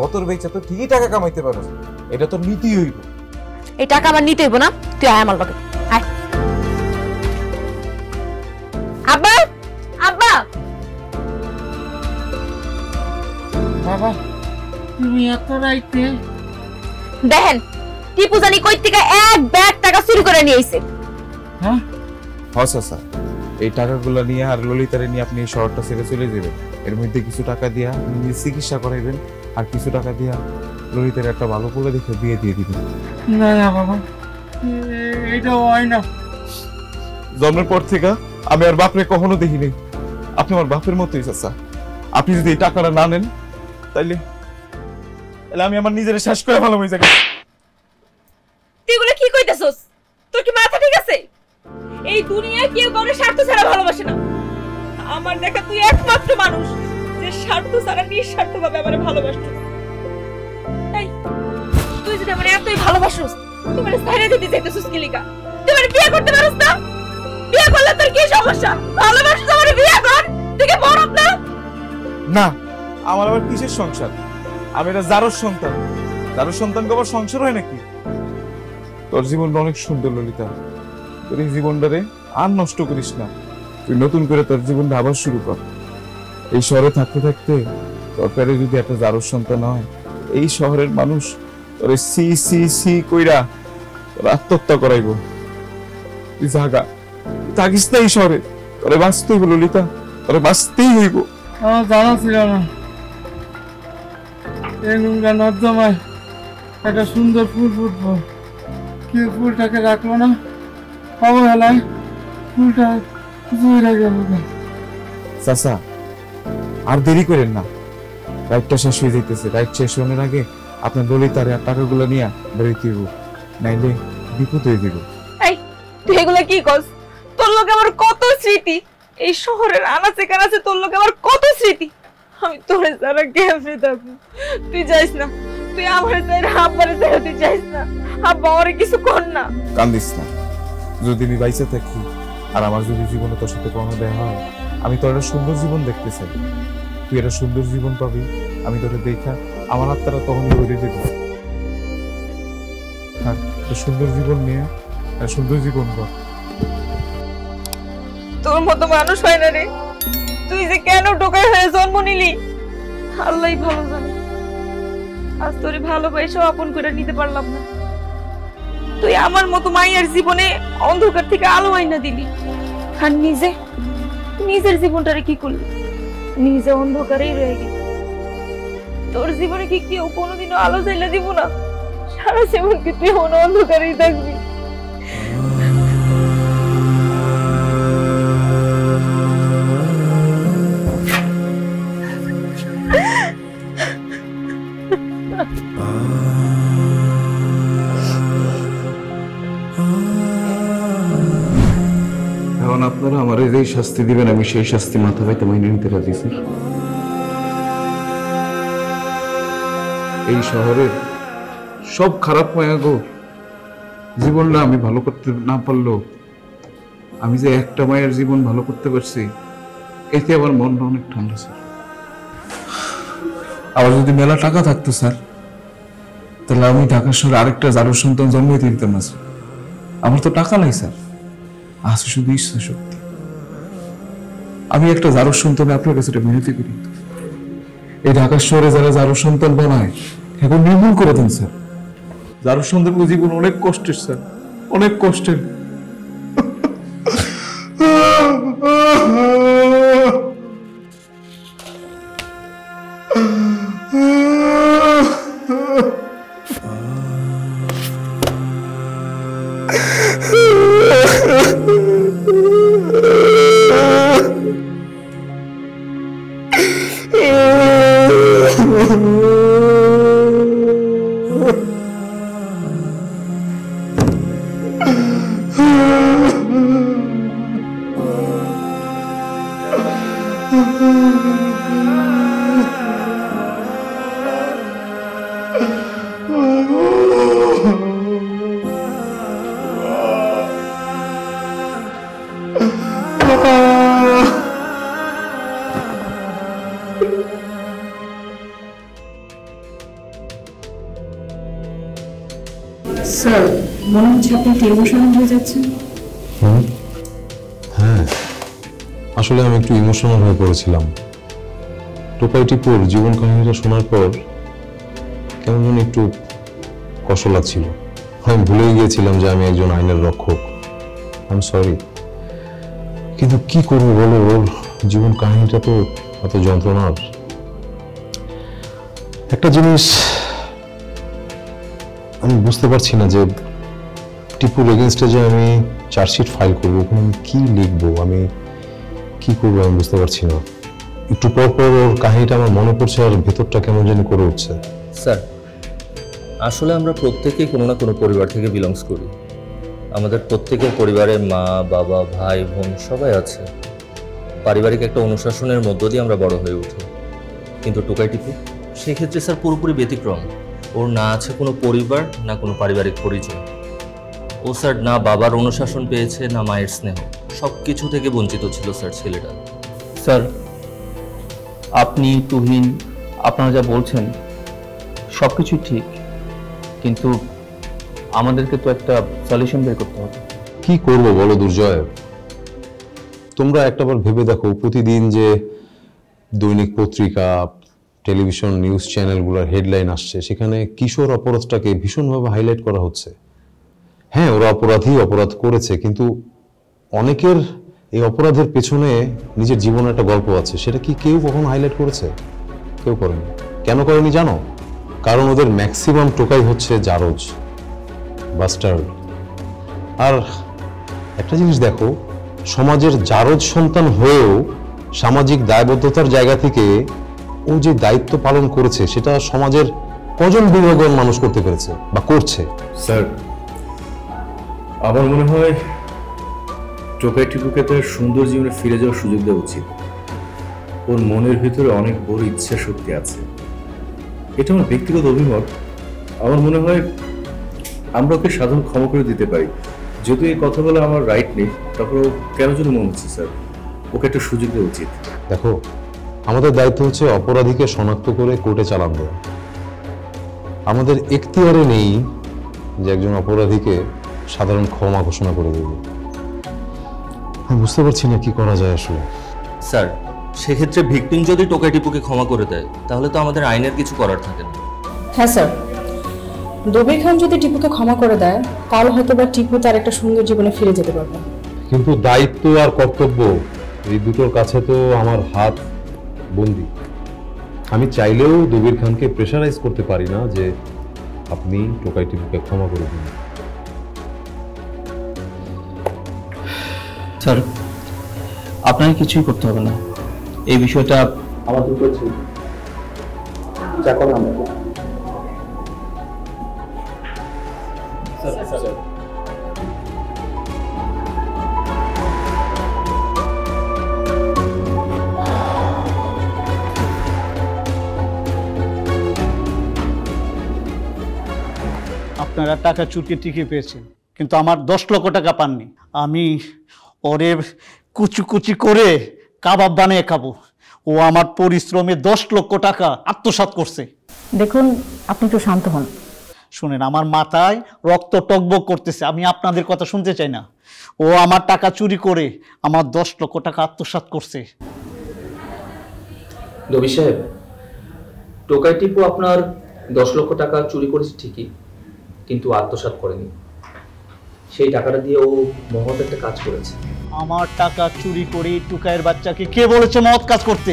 বতর বেচা তো ঠিকই টাকা কামাইতে পারছ, এটা তোর নীতি হইব। এই টাকা আমার নিতে হইব না, তুই আয় আমার লগে আয়। আব্বা, আব্বা, বাবা তুমি এত রাইতে? দেখেন টিপু জানি কই থেকে এক ব্যাগ টাকা চুরি করে নিয়ে আইছে। হ্যাঁ স্যার, এই টাকাগুলো নিয়ে আর ললিতারে নিয়ে আপনি এই শহরটা ছেড়ে চলে যাবেন। এর মধ্যে কিছু টাকা দিয়া নিজে চিকিৎসা করাইবেন, আর কিছু টাকা দিয়া ললিতার একটা ভালো পোলা দেখে বিয়ে দিয়ে দিবেন। না না বাবা, এইটা হয় না। জন্মের পর থেকে আমি আর বাপরে কখনো দেখিনি। আপনি আমার বাপের মতোই চাচা। আপনি যদি এই টাকাটা না নেন তাইলে আমি আমার নিজের শেষ করে ভালো হয়ে যাবে। তুই এগুলো কি কইতেছস? তোর কি মাথা ঠিক আছে? এই দুনিয়ায় কেউ কারোর স্বার্থ ছাড়া ভালোবাসে না। আমার দেখা তুই একমাত্র মানুষ যে স্বার্থ ছাড়া নিঃস্বার্থভাবে আমারে ভালোবাসতো। এই তুই যদি আমারে এতই ভালোবাসিস, তুই আমারে ছাইড়া দিতে চাইতেছিস কি লিগা? তুই আমারে বিয়ে করতে পারিস না? বিয়ে করলে তোর কি সমস্যা? ভালোবাসিস আমারে বিয়ে কর, তুই কি বড় না? না, আমার আবার কিসের সংসার? আমি এটা জারোর সন্তান। জারোর সন্তানকে আবার সংসার হয় নাকি? তোর জীবনটা অনেক সুন্দর ললিতা, তোর এই জীবনটারে আর নষ্ট করিস না। তুই নতুন করে তোর জীবনটা আবার শুরু কর। এই শহরে থাকতে থাকতে তোর পেটে যদি একটা জারোর সন্তান হয়, এই শহরের মানুষ তোর সি সি সি কইরা তোর আত্মহত্যা করাইব। তুই জাগা, থাকিস না এই শহরে। তোরে বাঁচতেই হইব ললিতা, তোরে বাঁচতেই হইব। আমার জানা ছিল না এই নোংরা নর্দমায় একটা সুন্দর ফুল ফুটবো। কেউ ফুলটাকে রাখলো না, অবহেলায় ফুলটা জুড়ে গেল। চাচা আর দেরি করেন না, রাইটটা শেষ হয়ে যাইতেছে। রাইট শেষ হওয়ার আগে আপনার ললিতার আর টাকাগুলো নিয়ে বেরোতে হইব, নাইলে বিপদ হয়ে যাব। এই তুই এগুলা কি কস? তোর লোকে আমার কত স্মৃতি, এই শহরের আনাচে কানাচে তোর লোকে আমার কত স্মৃতি। আমি তোরে ছাড়া কেমনে থাকবো? তুই যাইস না, তুই আমার ছাড়া আব্বারে ছাড়া তুই যাইস না। আব্বা আমারে কিছু কর না। কান্দিস না, যদি আমি বাইসে থাকি আর আমার যদি জীবনে তোর সাথে কোনো দেখা হয়, আমি তোর একটা সুন্দর জীবন দেখতে চাই। তুই একটা সুন্দর জীবন পাবি, আমি তোরে দেখা আমার আত্মারা তখনই ভরে দেবে। হ্যাঁ, সুন্দর জীবন নিয়ে সুন্দর জীবন কর। তোর মতো মানুষ হয় না রে। তুই যে কেন টোকাই হয়ে জন্ম নিলি আল্লাহই ভালো জানে। আজ তোরে ভালোবাসা আপন করে নিতে পারলাম না। তুই আমার মতো মায়ের জীবনে অন্ধকার থেকে আলো আইনা দিলি, আর নিজের জীবনটারে কি করলি? নিজে অন্ধকারেই রয়ে গেলি। তোর জীবনে কি কেউ কোনোদিনও আলো জ্বালা দিব না? সারা জীবন কি তুই অন্ধকারেই থাকবি? এখন আপনারা আমার যেই শাস্তি দিবেন আমি সেই শাস্তি মাথা পাইতে মাইনে নিতে রাজি স্যার। এই শহরের সব খারাপ মায়া গো জীবনটা আমি ভালো করতে না পারলেও আমি যে একটা মায়ের জীবন ভালো করতে পারছি এতে আমার মনটা অনেক ঠান্ডা স্যার। আবার যদি মেলা টাকা থাকতো স্যার, তাহলে আমি ঢাকা শহরে আরেকটা জারুর সন্তান জন্ম দিতে দিতাম না স্যার। আমার তো টাকা নাই স্যার, আছে শুধু ইচ্ছা শক্তি। আমি একটা জারুর সন্তান আপনার কাছে মিনতি করি, এই ঢাকা শহরে যারা জারুর সন্তান বানায় এখন নির্মূল করে দেন স্যার। যার সন্দেহ জীবন অনেক কষ্টের স্যার, অনেক কষ্টের। স্যার, মনে হচ্ছে আপনি একটু ইমোশনাল হয়ে যাচ্ছেন। হ্যাঁ, আসলে আমি একটু ইমোশনাল হয়ে পড়েছিলাম। টোকাই টিপুর জীবন কাহিনীটা শোনার পর কেমন যেন একটু কষ্ট লাগছিল। আমি ভুলেই গিয়েছিলাম যে আমি একজন আইনের রক্ষক। আই এম সরি, কিন্তু কি করবো বলো, ওর জীবন কাহিনীটা তো এত যন্ত্রণার। একটা জিনিস আমি বুঝতে পারছি না যে টিপুর এগেনস্টে যে আমি চার্জশিট ফাইল করবো, ওখানে আমি কি লিখবো, আমি কি করবো আমি বুঝতে পারছি না। একটু পর পর ওর কাহিনীটা আমার মনে পড়ছে আর ভেতরটা কেমন যেন করে উঠছে। স্যার, আসলে আমরা প্রত্যেকেই কোনো না কোনো পরিবার থেকে বিলংস করি। আমাদের প্রত্যেকের পরিবারে মা, বাবা, ভাই, বোন সবাই আছে। পারিবারিক একটা অনুশাসনের মধ্য দিয়ে আমরা বড় হয়ে উঠি। কিন্তু টোকাই টিপু সেক্ষেত্রে স্যার পুরোপুরি ব্যতিক্রম। ওর না আছে কোনো পরিবার, না কোনো পারিবারিক পরিচয়। ও স্যার না বাবার অনুশাসন পেয়েছে, না মায়ের স্নেহ। সব কিছু থেকে বঞ্চিত ছিল স্যার ছেলেটা। স্যার, আপনি তুহিন আপনারা যা বলছেন সব কিছুই ঠিক, কিন্তু আমাদেরকে তো একটা সলিউশন বের করতে হবে। কি করবো বলো দুর্জয়? তোমরা একটাবার ভেবে দেখো, প্রতিদিন যে দৈনিক পত্রিকা, টেলিভিশন, নিউজ চ্যানেলগুলোর হেডলাইন আসছে, সেখানে কিশোর অপরাধটাকে ভীষণভাবে হাইলাইট করা হচ্ছে। হ্যাঁ, ওরা অপরাধ করেছে, কিন্তু অনেকের এই অপরাধের পেছনে নিজের জীবনের একটা গল্প আছে। সেটা কি কেউ কখনো হাইলাইট করেছে? কেউ করেনি। কেন করেনি জানো? কারণ ওদের ম্যাক্সিমাম টোকাই হচ্ছে জারজ, বাস্টার্ড। আর একটা জিনিস দেখো, সমাজের জারজ সন্তান হয়েও সামাজিক দায়বদ্ধতার জায়গা থেকে ও যে দায়িত্ব পালন করেছে, সেটা সমাজের কজন বিভাগের মানুষ করতে পেরেছে বা করছে? স্যার, আমার মনে হয় টোকাই টিপুকে তার সুন্দর জীবনে ফিরে যাওয়ার সুযোগ দেওয়া উচিত। ওর মনের ভিতরে অনেক বড় ইচ্ছা শক্তি আছে। এটা আমার ব্যক্তিগত অভিমত। আমার মনে হয় আমরা ওকে সাধারণ ক্ষমা করে দিতে পারি। যদি এই কথা বলে আমার রাইট নেই, তারপরে ও কেন যেন মনে হচ্ছে স্যার ওকে একটা সুযোগ দেওয়া উচিত। দেখো, আমাদের দায়িত্ব হচ্ছে অপরাধীকে শনাক্ত করে কোর্টে চালান দেওয়া। আমাদের এখতিয়ারে নেই যে একজন অপরাধীকে সাধারণ ক্ষমা ঘোষণা করে দেবে। আমি বুঝতে পারছি না কি করা যায় আসলে। স্যার, সেক্ষেত্রে ভিকটিম যদি টোকাই টিপুকে ক্ষমা করে দেয়, তাহলে তো আমাদের আইনের কিছু করার থাকে না। হ্যাঁ স্যার, দবির খান যদি টিপুকে ক্ষমা করে দেয়, তাহলে হয়তো বা টিপু তার একটা সুন্দর জীবনে ফিরে যেতে পারবে। কিন্তু দায়িত্ব আর কর্তব্য, এই দুটোর কাছে তো আমার হাত বন্দি। আমি চাইলেও দবির খানকে প্রেশারাইজ করতে পারি না যে আপনি টোকাই টিপুকে ক্ষমা করে দিন। স্যার, আপনাকে কিছুই করতে হবে না। এই বিষয়টা আমাদের কাছে যা করা আমরা আপনারা টাকা চুরকে টিকে পেয়েছেন, কিন্তু আমার 10 লক্ষ টাকা পাননি। আমি ওরে কুচি কুচি করে কাবাব বানিয়ে খাবো। ও আমার পরিশ্রমে 10 লক্ষ টাকা আত্মসাৎ করছে। দেখুন, আপনি একটু শান্ত হন। শুনেন, আমার মাথায় রক্ত টকবক করতেছে। আমি আপনাদের কথা শুনতে চাই না। ও আমার টাকা চুরি করে আমার 10 লক্ষ টাকা আত্মসাৎ করছে। দবি সাহেব, টোকাই টিপু আপনার 10 লক্ষ টাকা চুরি করেছে ঠিকই, কিন্তু আত্মসাৎ করেনি। সেই টাকাটা দিয়ে ও মহৎ একটা কাজ করেছে। আমার টাকা চুরি করে টুকাইয়ের বাচ্চাকে কে বলেছে মহৎ কাজ করতে?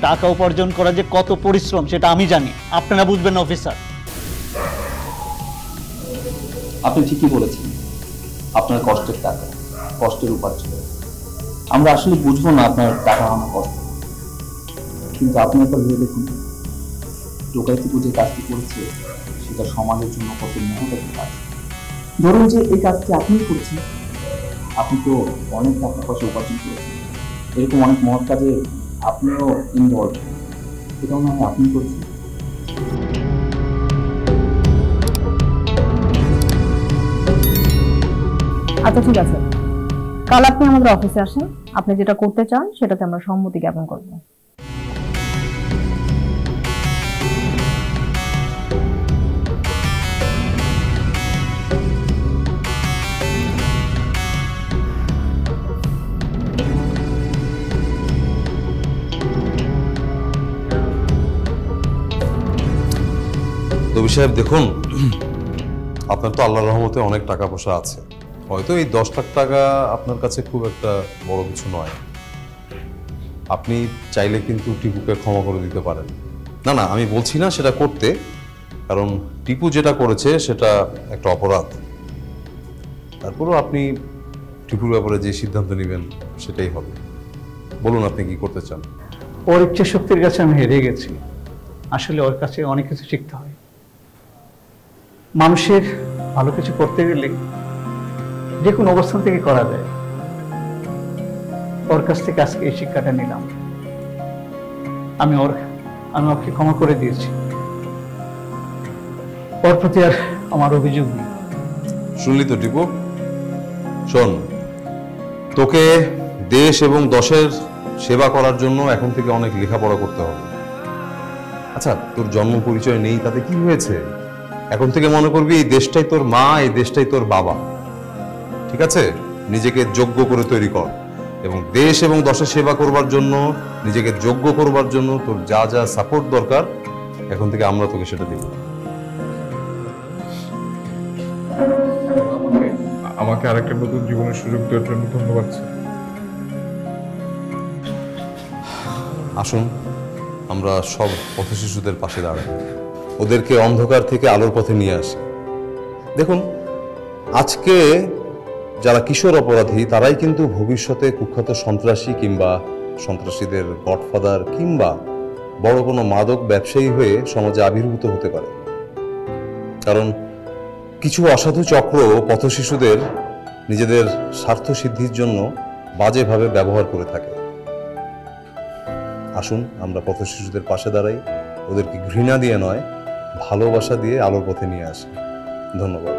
টাকা উপার্জন করা যে কত পরিশ্রম সেটা আমি জানি, আপনারা বুঝবেন না অফিসার। আপনি ঠিকই বলেছেন, আপনার কষ্টের টাকা, কষ্টের উপার্জন। আমরা আসলে বুঝবো না আপনার টাকা আমার কষ্ট, কিন্তু আপনি একবার ভেবে দেখুন, টোকাই টিপু যে কাজটি করেছে সেটা সমাজের জন্য কত মহৎ একটা কাজ। ধরুন যে এই কাজটি আপনি করেছেন, আপনি তো অনেক টাকা পয়সা উপার্জন করেছেন, এরকম অনেক মহৎ কাজে আপনিও ইনভলভ, এটাও না হয় আপনি করেছেন। আচ্ছা ঠিক আছে, কাল আপনি আমাদের অফিসে আসেন, আপনি যেটা করতে চান সেটাতে আমরা সম্মতি জ্ঞাপন করবো। দবির সাহেব দেখুন, আপনার তো আল্লাহর রহমতে অনেক টাকা পয়সা আছে, হয়তো এই 10 লাখ টাকা আপনার কাছে খুব একটা বড় কিছু নয়। আপনি চাইলে কিন্তু টিপুকে ক্ষমা করে দিতে পারেন। না না, আমি বলছি না সেটা করতে, কারণ টিপু যেটা করেছে সেটা একটা অপরাধ। তারপরেও আপনি টিপুর ব্যাপারে যে সিদ্ধান্ত নেবেন সেটাই হবে। বলুন আপনি কি করতে চান? ওর ইচ্ছা শক্তির কাছে আমি হেরে গেছি। আসলে ওর কাছে অনেক কিছু শিখতে হয়। মানুষের ভালো কিছু করতে গেলে যে কোনো অবস্থান থেকে করা যায়। ওর কাছ থেকে আজকে এই শিক্ষাটা নিলাম। আমি ওকে ক্ষমা করে দিয়েছি। ওর প্রতি আর আমার অভিযোগ নেই। শুনলি তো টিপু, শোন, তোকে দেশ এবং দশের সেবা করার জন্য এখন থেকে অনেক লেখাপড়া করতে হবে। আচ্ছা, তোর জন্ম পরিচয় নেই তাতে কি হয়েছে? এখন থেকে মনে করবি এই দেশটাই তোর মা, এই দেশটাই তোর বাবা। ঠিক আছে? নিজেকে যোগ্য করে তৈরি কর, এবং দেশ এবং দশের সেবা করবার জন্য, নিজেকে যোগ্য করবার জন্য তোর যা যা সাপোর্ট দরকার এখন থেকে আমরা তোকে সেটা দেব। আমাকে আরেকটা নতুন জীবনের সুযোগ দেওয়ার জন্য ধন্যবাদ স্যার। আসুন আমরা সব পথশিশুদের পাশে দাঁড়াই, ওদেরকে অন্ধকার থেকে আলোর পথে নিয়ে আসি। দেখুন, আজকে যারা কিশোর অপরাধী তারাই কিন্তু ভবিষ্যতে কুখ্যাত সন্ত্রাসী কিংবা সন্ত্রাসীদের গডফাদার কিংবা বড় কোনো মাদক ব্যবসায়ী হয়ে সমাজে আবির্ভূত হতে পারে। কারণ কিছু অসাধু চক্র পথশিশুদের নিজেদের স্বার্থ সিদ্ধির জন্য বাজেভাবে ব্যবহার করে থাকে। আসুন আমরা পথশিশুদের পাশে দাঁড়াই, ওদেরকে ঘৃণা দিয়ে নয় ভালোবাসা দিয়ে আলোর পথে নিয়ে আসি। ধন্যবাদ।